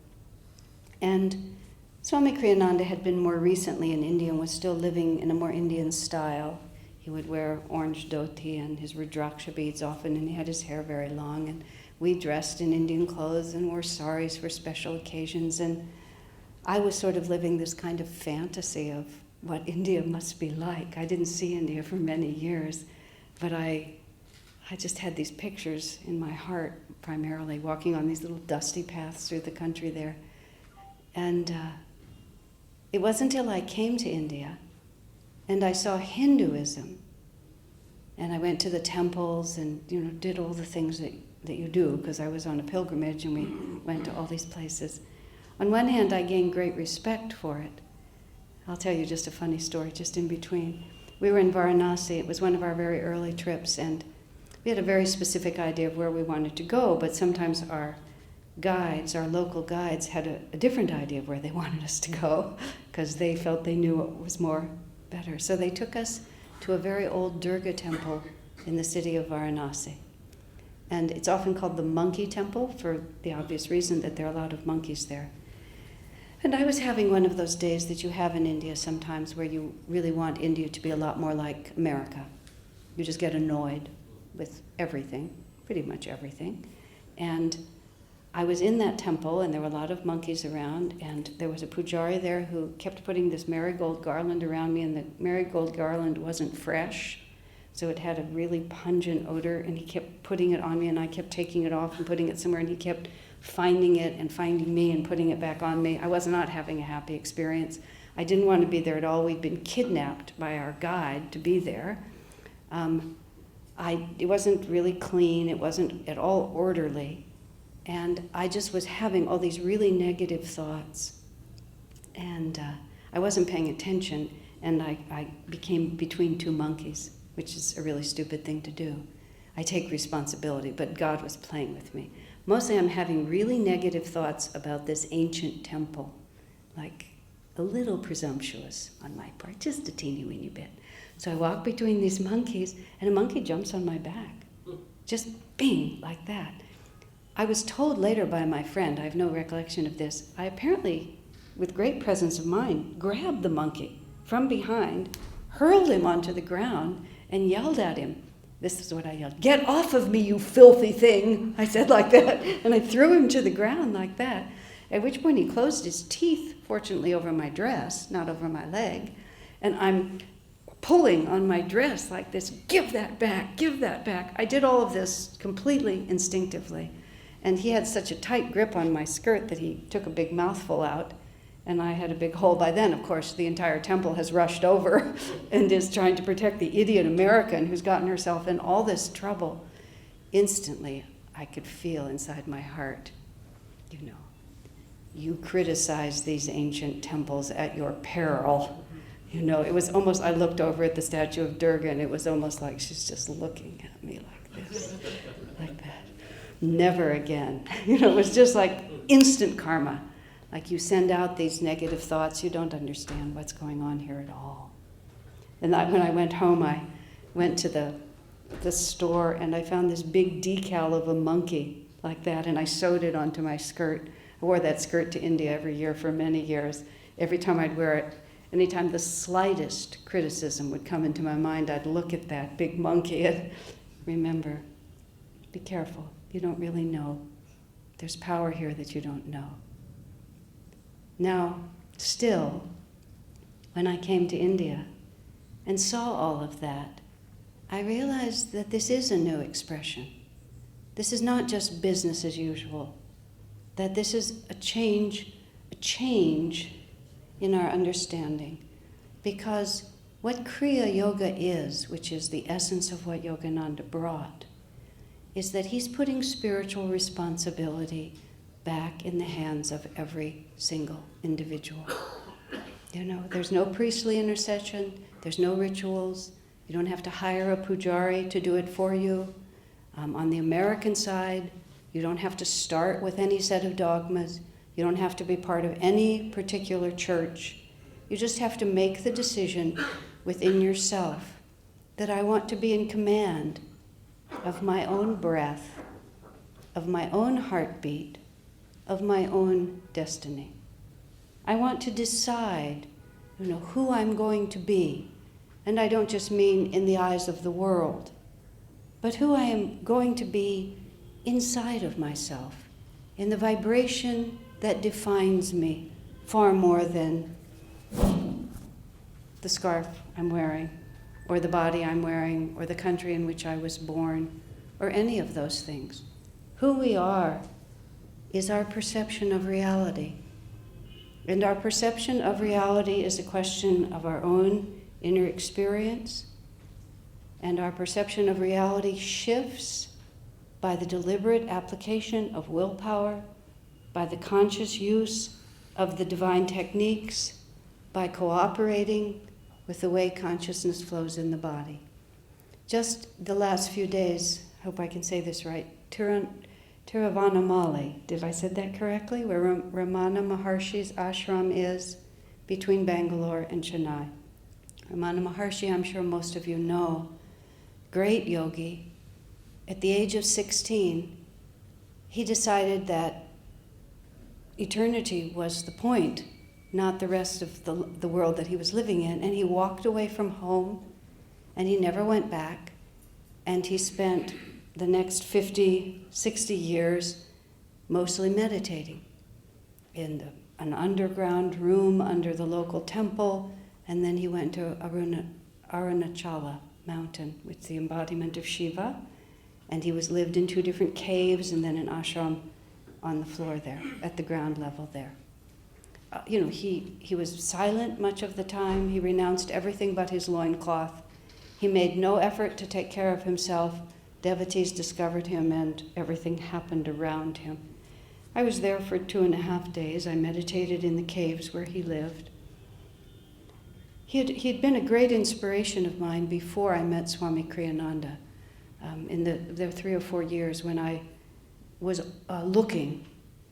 And Swami Kriyananda had been more recently in India and was still living in a more Indian style. He would wear orange dhoti and his rudraksha beads often, and he had his hair very long. And we dressed in Indian clothes and wore saris for special occasions. And I was sort of living this kind of fantasy of what India must be like. I didn't see India for many years, but I I just had these pictures in my heart, primarily, walking on these little dusty paths through the country there. And it wasn't until I came to India and I saw Hinduism, and I went to the temples and did all the things that you do, because I was on a pilgrimage and we went to all these places. On one hand, I gained great respect for it. I'll tell you just a funny story, just in between. We were in Varanasi. It was one of our very early trips, and we had a very specific idea of where we wanted to go, but sometimes our guides, our local guides, had a different idea of where they wanted us to go, because they felt they knew what was more better. So they took us to a very old Durga temple in the city of Varanasi. And it's often called the monkey temple for the obvious reason that there are a lot of monkeys there. And I was having one of those days that you have in India sometimes, where you really want India to be a lot more like America. You just get annoyed with everything, pretty much everything. And I was in that temple, and there were a lot of monkeys around, and there was a pujari there who kept putting this marigold garland around me, and the marigold garland wasn't fresh, so it had a really pungent odor, and he kept putting it on me, and I kept taking it off and putting it somewhere, and he kept finding it and finding me and putting it back on me. I was not having a happy experience. I didn't want to be there at all. We'd been kidnapped by our guide to be there. It wasn't really clean. It wasn't at all orderly. And I just was having all these really negative thoughts. And I wasn't paying attention, and I became between two monkeys, which is a really stupid thing to do. I take responsibility, but God was playing with me. Mostly I'm having really negative thoughts about this ancient temple, like a little presumptuous on my part, just a teeny weeny bit. So I walk between these monkeys, and a monkey jumps on my back, just bing, like that. I was told later by my friend, I have no recollection of this, I apparently, with great presence of mind, grabbed the monkey from behind, hurled him onto the ground, and yelled at him. This is what I yelled, "Get off of me, you filthy thing!" I said like that, and I threw him to the ground like that, at which point he closed his teeth, fortunately over my dress, not over my leg, and I'm pulling on my dress like this, "Give that back, give that back." I did all of this completely instinctively, and he had such a tight grip on my skirt that he took a big mouthful out, and I had a big hole. By then, of course, the entire temple has rushed over and is trying to protect the idiot American who's gotten herself in all this trouble. Instantly, I could feel inside my heart, you criticize these ancient temples at your peril. It was almost, I looked over at the statue of Durga, and it was almost like she's just looking at me like this, like that. Never again. It was just like instant karma. Like you send out these negative thoughts, you don't understand what's going on here at all. And when I went home, I went to the store, and I found this big decal of a monkey like that, and I sewed it onto my skirt. I wore that skirt to India every year for many years. Every time I'd wear it, anytime the slightest criticism would come into my mind, I'd look at that big monkey and remember, be careful. You don't really know. There's power here that you don't know. Now, still, when I came to India and saw all of that, I realized that this is a new expression. This is not just business as usual, that this is a change in our understanding. Because what Kriya Yoga is, which is the essence of what Yogananda brought, is that he's putting spiritual responsibility back in the hands of every single individual. There's no priestly intercession, there's no rituals, you don't have to hire a pujari to do it for you. On the American side, you don't have to start with any set of dogmas, you don't have to be part of any particular church. You just have to make the decision within yourself that I want to be in command of my own breath, of my own heartbeat, of my own destiny. I want to decide, who I'm going to be. And I don't just mean in the eyes of the world, but who I am going to be inside of myself, in the vibration that defines me far more than the scarf I'm wearing, or the body I'm wearing, or the country in which I was born, or any of those things. Who we are is our perception of reality. And our perception of reality is a question of our own inner experience. And our perception of reality shifts by the deliberate application of willpower, by the conscious use of the divine techniques, by cooperating with the way consciousness flows in the body. Just the last few days, I hope I can say this right, Tiruvannamalai, did I say that correctly? Where Ramana Maharshi's ashram is between Bangalore and Chennai. Ramana Maharshi, I'm sure most of you know, great yogi. At the age of 16, he decided that eternity was the point, not the rest of the world that he was living in. And he walked away from home, and he never went back. And he spent the next 50, 60 years mostly meditating in an underground room under the local temple. And then he went to Arunachala mountain, with the embodiment of Shiva. And he lived in 2 different caves and then an ashram on the floor there, at the ground level there. He was silent much of the time. He renounced everything but his loincloth. He made no effort to take care of himself. Devotees discovered him and everything happened around him. I was there for 2.5 days. I meditated in the caves where he lived. He'd been a great inspiration of mine before I met Swami Kriyananda. In the 3 or 4 years when I was looking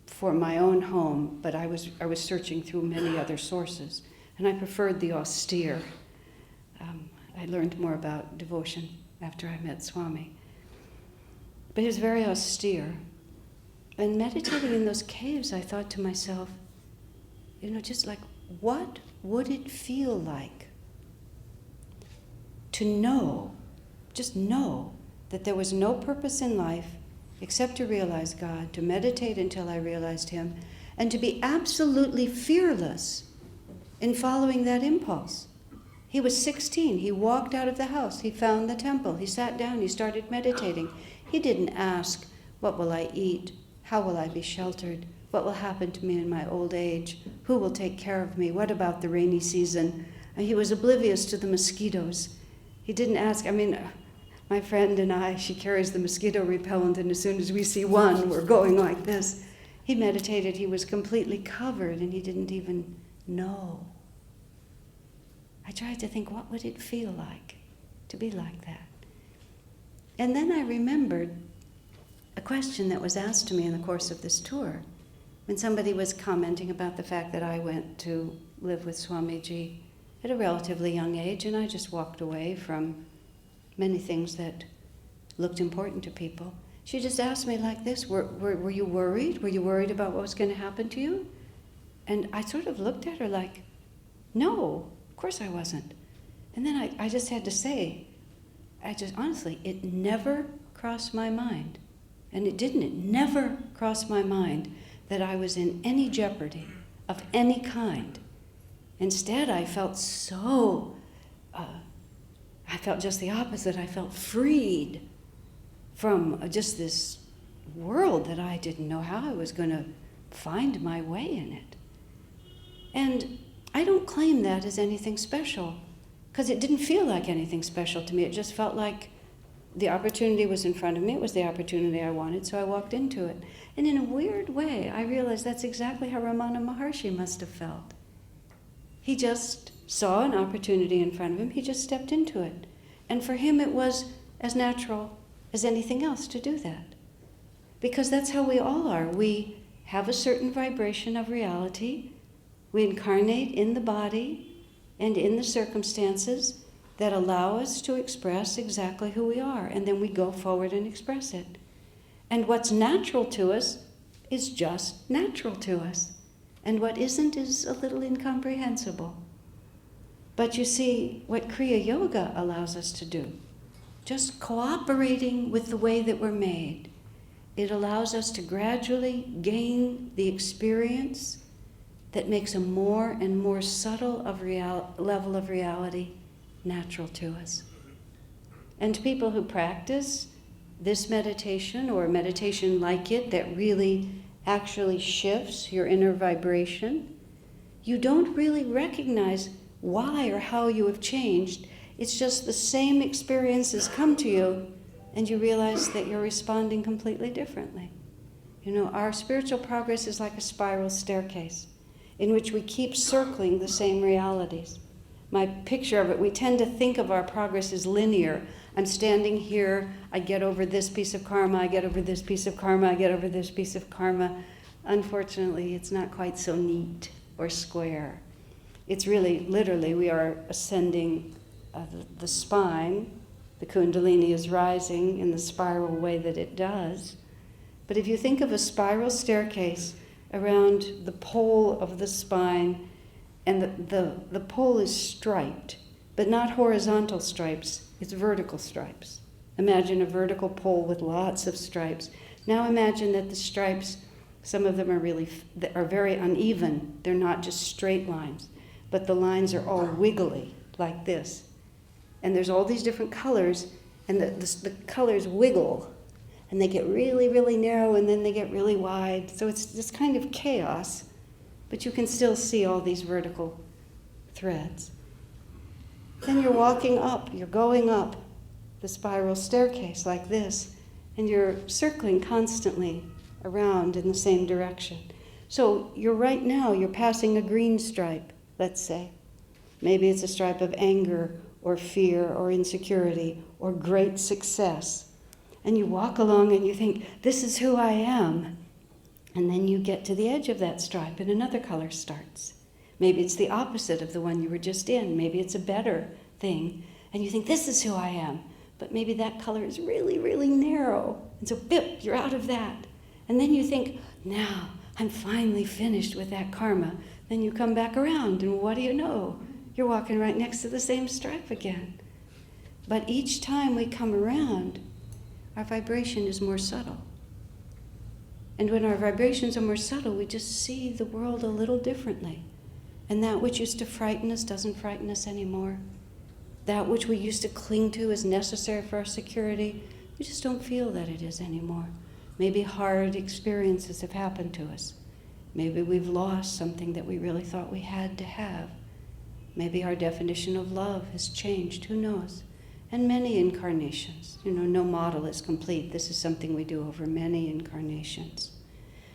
for my own home, but I was searching through many other sources, and I preferred the austere. I learned more about devotion after I met Swami. But he was very austere. And meditating in those caves, I thought to myself, just like, what would it feel like to just know that there was no purpose in life except to realize God, to meditate until I realized Him, and to be absolutely fearless in following that impulse. He was 16. He walked out of the house. He found the temple. He sat down. He started meditating. He didn't ask, what will I eat? How will I be sheltered? What will happen to me in my old age? Who will take care of me? What about the rainy season? And he was oblivious to the mosquitoes. He didn't ask. My friend and I, she carries the mosquito repellent, and as soon as we see one, we're going like this. He meditated. He was completely covered, and he didn't even know. I tried to think, what would it feel like to be like that? And then I remembered a question that was asked to me in the course of this tour, when somebody was commenting about the fact that I went to live with Swamiji at a relatively young age, and I just walked away from many things that looked important to people. She just asked me like this, were you worried? Were you worried about what was going to happen to you? And I sort of looked at her like, no, of course I wasn't. And then I just had to say, honestly, it never crossed my mind. And it never crossed my mind that I was in any jeopardy of any kind. Instead, I felt I felt just the opposite. I felt freed from just this world that I didn't know how I was going to find my way in it. And I don't claim that as anything special, because it didn't feel like anything special to me. It just felt like the opportunity was in front of me. It was the opportunity I wanted, so I walked into it. And in a weird way, I realized that's exactly how Ramana Maharshi must have felt. He just saw an opportunity in front of him. He just stepped into it. And for him, it was as natural as anything else to do that. Because that's how we all are. We have a certain vibration of reality. We incarnate in the body and in the circumstances that allow us to express exactly who we are. And then we go forward and express it. And what's natural to us is just natural to us. And what isn't is a little incomprehensible. But you see, what Kriya Yoga allows us to do, just cooperating with the way that we're made, it allows us to gradually gain the experience that makes a more and more subtle level of reality natural to us. And people who practice this meditation or a meditation like it that really actually shifts your inner vibration, you don't really recognize why or how you have changed. It's just the same experiences come to you and you realize that you're responding completely differently. You know, our spiritual progress is like a spiral staircase in which we keep circling the same realities. My picture of it, we tend to think of our progress as linear. I'm standing here, I get over this piece of karma, I get over this piece of karma, I get over this piece of karma. Unfortunately, it's not quite so neat or square. It's really, literally, we are ascending the spine. The Kundalini is rising in the spiral way that it does. But if you think of a spiral staircase around the pole of the spine, and the pole is striped, but not horizontal stripes, it's vertical stripes. Imagine a vertical pole with lots of stripes. Now imagine that the stripes, some of them are very uneven. They're not just straight lines, but the lines are all wiggly, like this. And there's all these different colors, and the colors wiggle, and they get really, really narrow, and then they get really wide. So it's this kind of chaos, but you can still see all these vertical threads. Then you're walking up, you're going up the spiral staircase like this, and you're circling constantly around in the same direction. So right now, you're passing a green stripe, let's say. Maybe it's a stripe of anger or fear or insecurity or great success. And you walk along and you think, this is who I am. And then you get to the edge of that stripe and another color starts. Maybe it's the opposite of the one you were just in. Maybe it's a better thing. And you think, this is who I am. But maybe that color is really, really narrow. And so, bip, you're out of that. And then you think, now, I'm finally finished with that karma. Then you come back around, and what do you know? You're walking right next to the same stripe again. But each time we come around, our vibration is more subtle. And when our vibrations are more subtle, we just see the world a little differently. And that which used to frighten us doesn't frighten us anymore. That which we used to cling to as necessary for our security, we just don't feel that it is anymore. Maybe hard experiences have happened to us. Maybe we've lost something that we really thought we had to have. Maybe our definition of love has changed, who knows? And many incarnations. You know, no model is complete. This is something we do over many incarnations.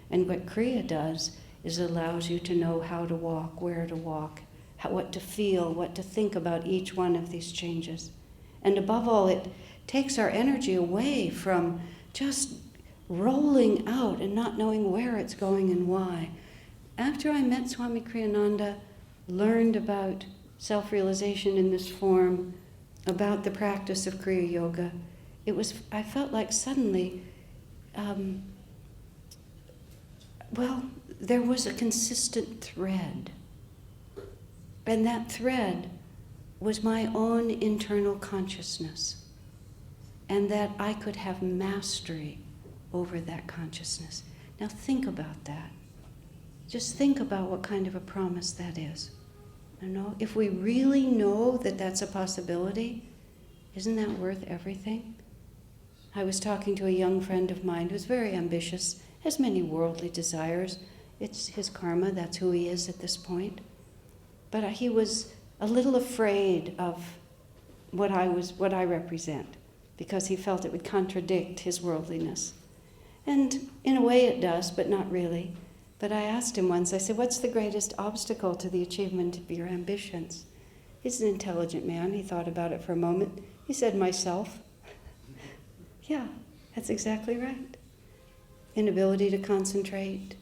And what Kriya does is allows you to know how to walk, where to walk, what to feel, what to think about each one of these changes. And above all, it takes our energy away from just rolling out and not knowing where it's going and why. After I met Swami Kriyananda, learned about self-realization in this form, about the practice of Kriya Yoga, I felt like suddenly, there was a consistent thread. And that thread was my own internal consciousness. And that I could have mastery over that consciousness. Now think about that. Just think about what kind of a promise that is. You know, if we really know that that's a possibility, isn't that worth everything? I was talking to a young friend of mine who's very ambitious, has many worldly desires. It's his karma, that's who he is at this point. But he was a little afraid of what I represent, because he felt it would contradict his worldliness. And in a way it does, but not really. But I asked him once, I said, what's the greatest obstacle to the achievement of your ambitions? He's an intelligent man. He thought about it for a moment. He said, myself. Yeah, that's exactly right. Inability to concentrate,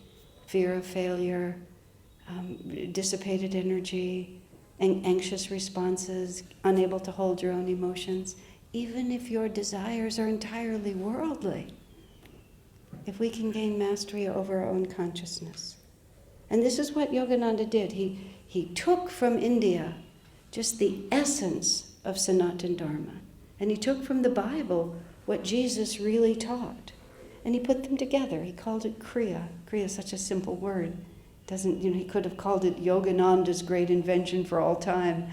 fear of failure, dissipated energy, anxious responses, unable to hold your own emotions, even if your desires are entirely worldly. If we can gain mastery over our own consciousness. And this is what Yogananda did. He took from India just the essence of Sanatana Dharma. And he took from the Bible what Jesus really taught. And he put them together. He called it Kriya. Kriya is such a simple word. He could have called it Yogananda's great invention for all time.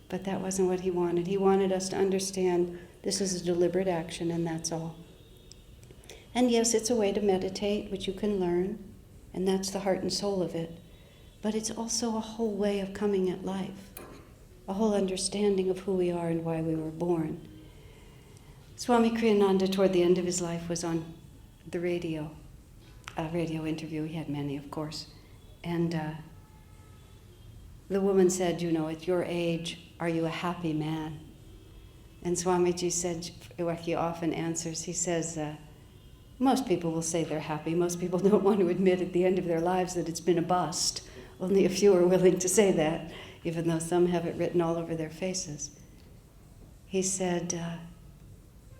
But that wasn't what he wanted. He wanted us to understand this is a deliberate action, and that's all. And yes, it's a way to meditate, which you can learn, and that's the heart and soul of it. But it's also a whole way of coming at life, a whole understanding of who we are and why we were born. Swami Kriyananda, toward the end of his life, was on the radio, a radio interview. He had many, of course. And the woman said, at your age, are you a happy man? And Swamiji said, what he often answers, he says, most people will say they're happy. Most people don't want to admit at the end of their lives that it's been a bust. Only a few are willing to say that, even though some have it written all over their faces. He said,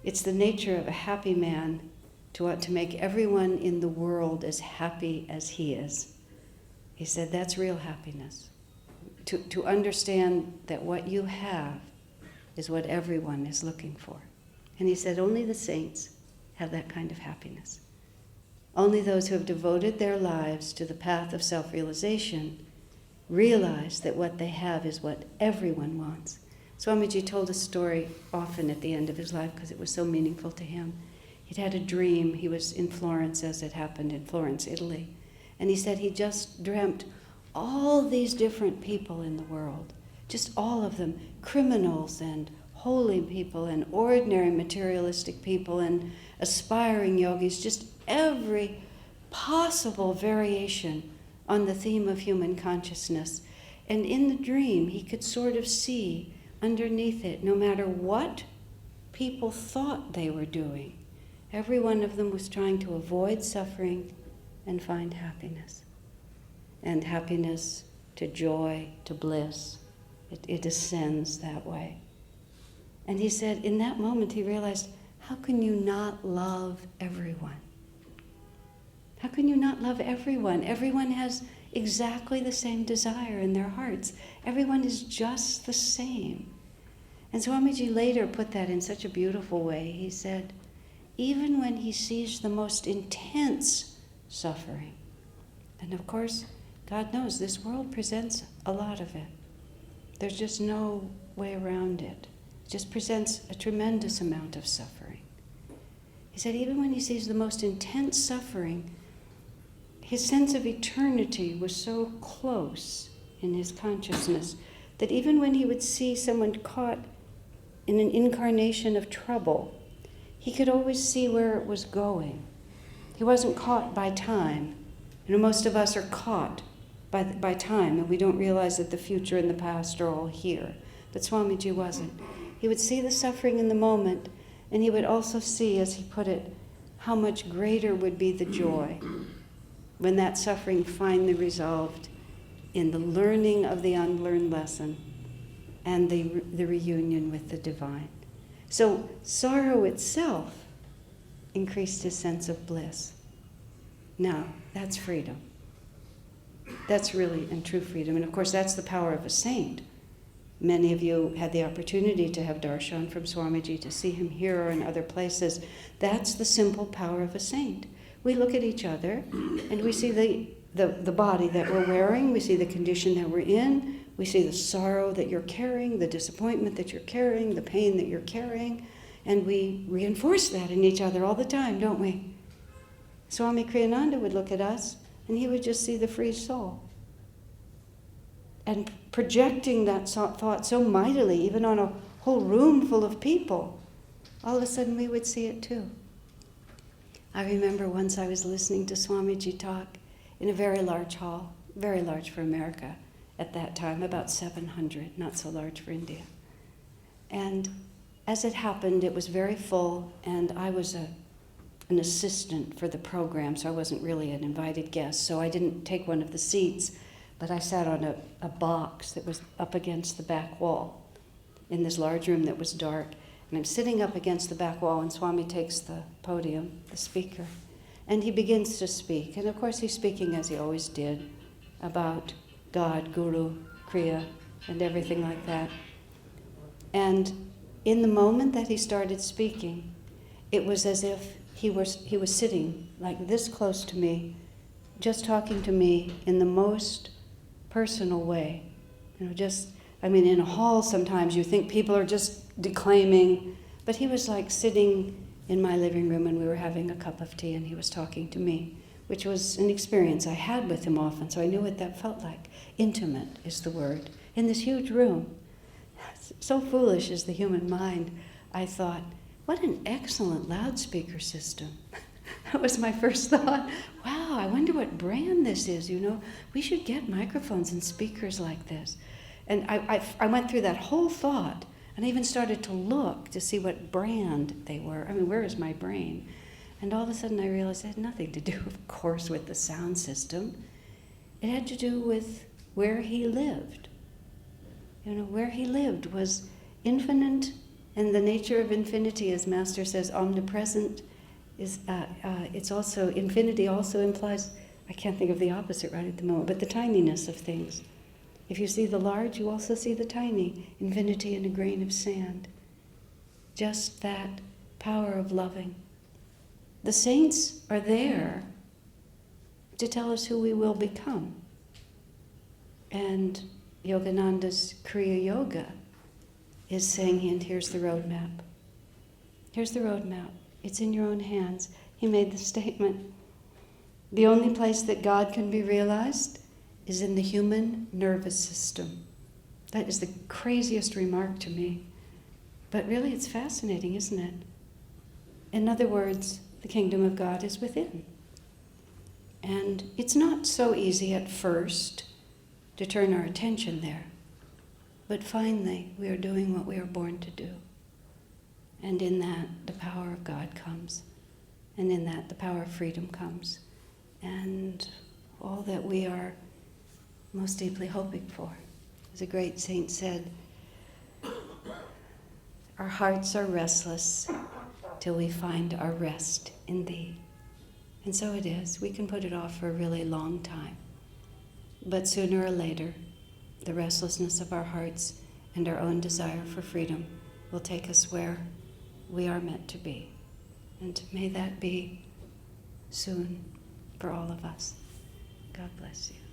it's the nature of a happy man to want to make everyone in the world as happy as he is. He said, that's real happiness. To understand that what you have is what everyone is looking for. And he said, only the saints have that kind of happiness. Only those who have devoted their lives to the path of self-realization realize that what they have is what everyone wants. Swamiji told a story often at the end of his life because it was so meaningful to him. He'd had a dream. He was in Florence, as it happened in Florence, Italy. And he said he just dreamt all these different people in the world, just all of them, criminals and holy people and ordinary materialistic people and aspiring yogis, just every possible variation on the theme of human consciousness. And in the dream, he could sort of see underneath it, no matter what people thought they were doing, every one of them was trying to avoid suffering and find happiness. And happiness to joy, to bliss, it ascends that way. And he said, in that moment, he realized, how can you not love everyone? How can you not love everyone? Everyone has exactly the same desire in their hearts. Everyone is just the same. And Swamiji later put that in such a beautiful way. He said, even when he sees the most intense suffering, and of course, God knows this world presents a lot of it. There's just no way around it. It just presents a tremendous amount of suffering. He said even when he sees the most intense suffering, his sense of eternity was so close in his consciousness that even when he would see someone caught in an incarnation of trouble, he could always see where it was going. He wasn't caught by time. Most of us are caught by time, and we don't realize that the future and the past are all here. But Swamiji wasn't. He would see the suffering in the moment, and he would also see, as he put it, how much greater would be the joy when that suffering finally resolved in the learning of the unlearned lesson and the reunion with the divine. So sorrow itself increased his sense of bliss. Now, that's freedom. That's really and true freedom. And of course, that's the power of a saint. Many of you had the opportunity to have darshan from Swamiji, to see him here or in other places. That's the simple power of a saint. We look at each other and we see the body that we're wearing, we see the condition that we're in, we see the sorrow that you're carrying, the disappointment that you're carrying, the pain that you're carrying, and we reinforce that in each other all the time, don't we? Swami Kriyananda would look at us and he would just see the free soul. And projecting that thought so mightily, even on a whole room full of people, all of a sudden we would see it too. I remember once I was listening to Swamiji talk in a very large hall, very large for America at that time, about 700, not so large for India. And as it happened, it was very full, and I was an assistant for the program, so I wasn't really an invited guest, so I didn't take one of the seats, but I sat on a box that was up against the back wall in this large room that was dark. And I'm sitting up against the back wall, and Swami takes the podium, the speaker, and he begins to speak. And of course he's speaking, as he always did, about God, Guru, Kriya, and everything like that. And in the moment that he started speaking, it was as if he was sitting like this close to me, just talking to me in the most personal way. In a hall sometimes you think people are just declaiming, but he was like sitting in my living room, and we were having a cup of tea, and he was talking to me, which was an experience I had with him often, so I knew what that felt like. Intimate is the word. In this huge room, so foolish is the human mind, I thought, what an excellent loudspeaker system. That was my first thought. Wow, I wonder what brand this is, you know. We should get microphones and speakers like this. And I went through that whole thought, and I even started to look to see what brand they were. I mean, where is my brain? And all of a sudden I realized it had nothing to do, of course, with the sound system. It had to do with where he lived. You know, where he lived was infinite, and the nature of infinity, as Master says, omnipresent, is it's also, infinity also implies, I can't think of the opposite right at the moment, but the tininess of things. If you see the large, you also see the tiny, infinity in a grain of sand. Just that power of loving. The saints are there to tell us who we will become. And Yogananda's Kriya Yoga is saying, and here's the roadmap. Here's the roadmap. It's in your own hands. He made the statement, the only place that God can be realized is in the human nervous system. That is the craziest remark to me. But really it's fascinating, isn't it? In other words, the kingdom of God is within. And it's not so easy at first to turn our attention there. But finally, we are doing what we are born to do. And in that, the power of God comes. And in that, the power of freedom comes. And all that we are most deeply hoping for. As a great saint said, our hearts are restless till we find our rest in thee. And so it is. We can put it off for a really long time. But sooner or later, the restlessness of our hearts and our own desire for freedom will take us where we are meant to be. And may that be soon for all of us. God bless you.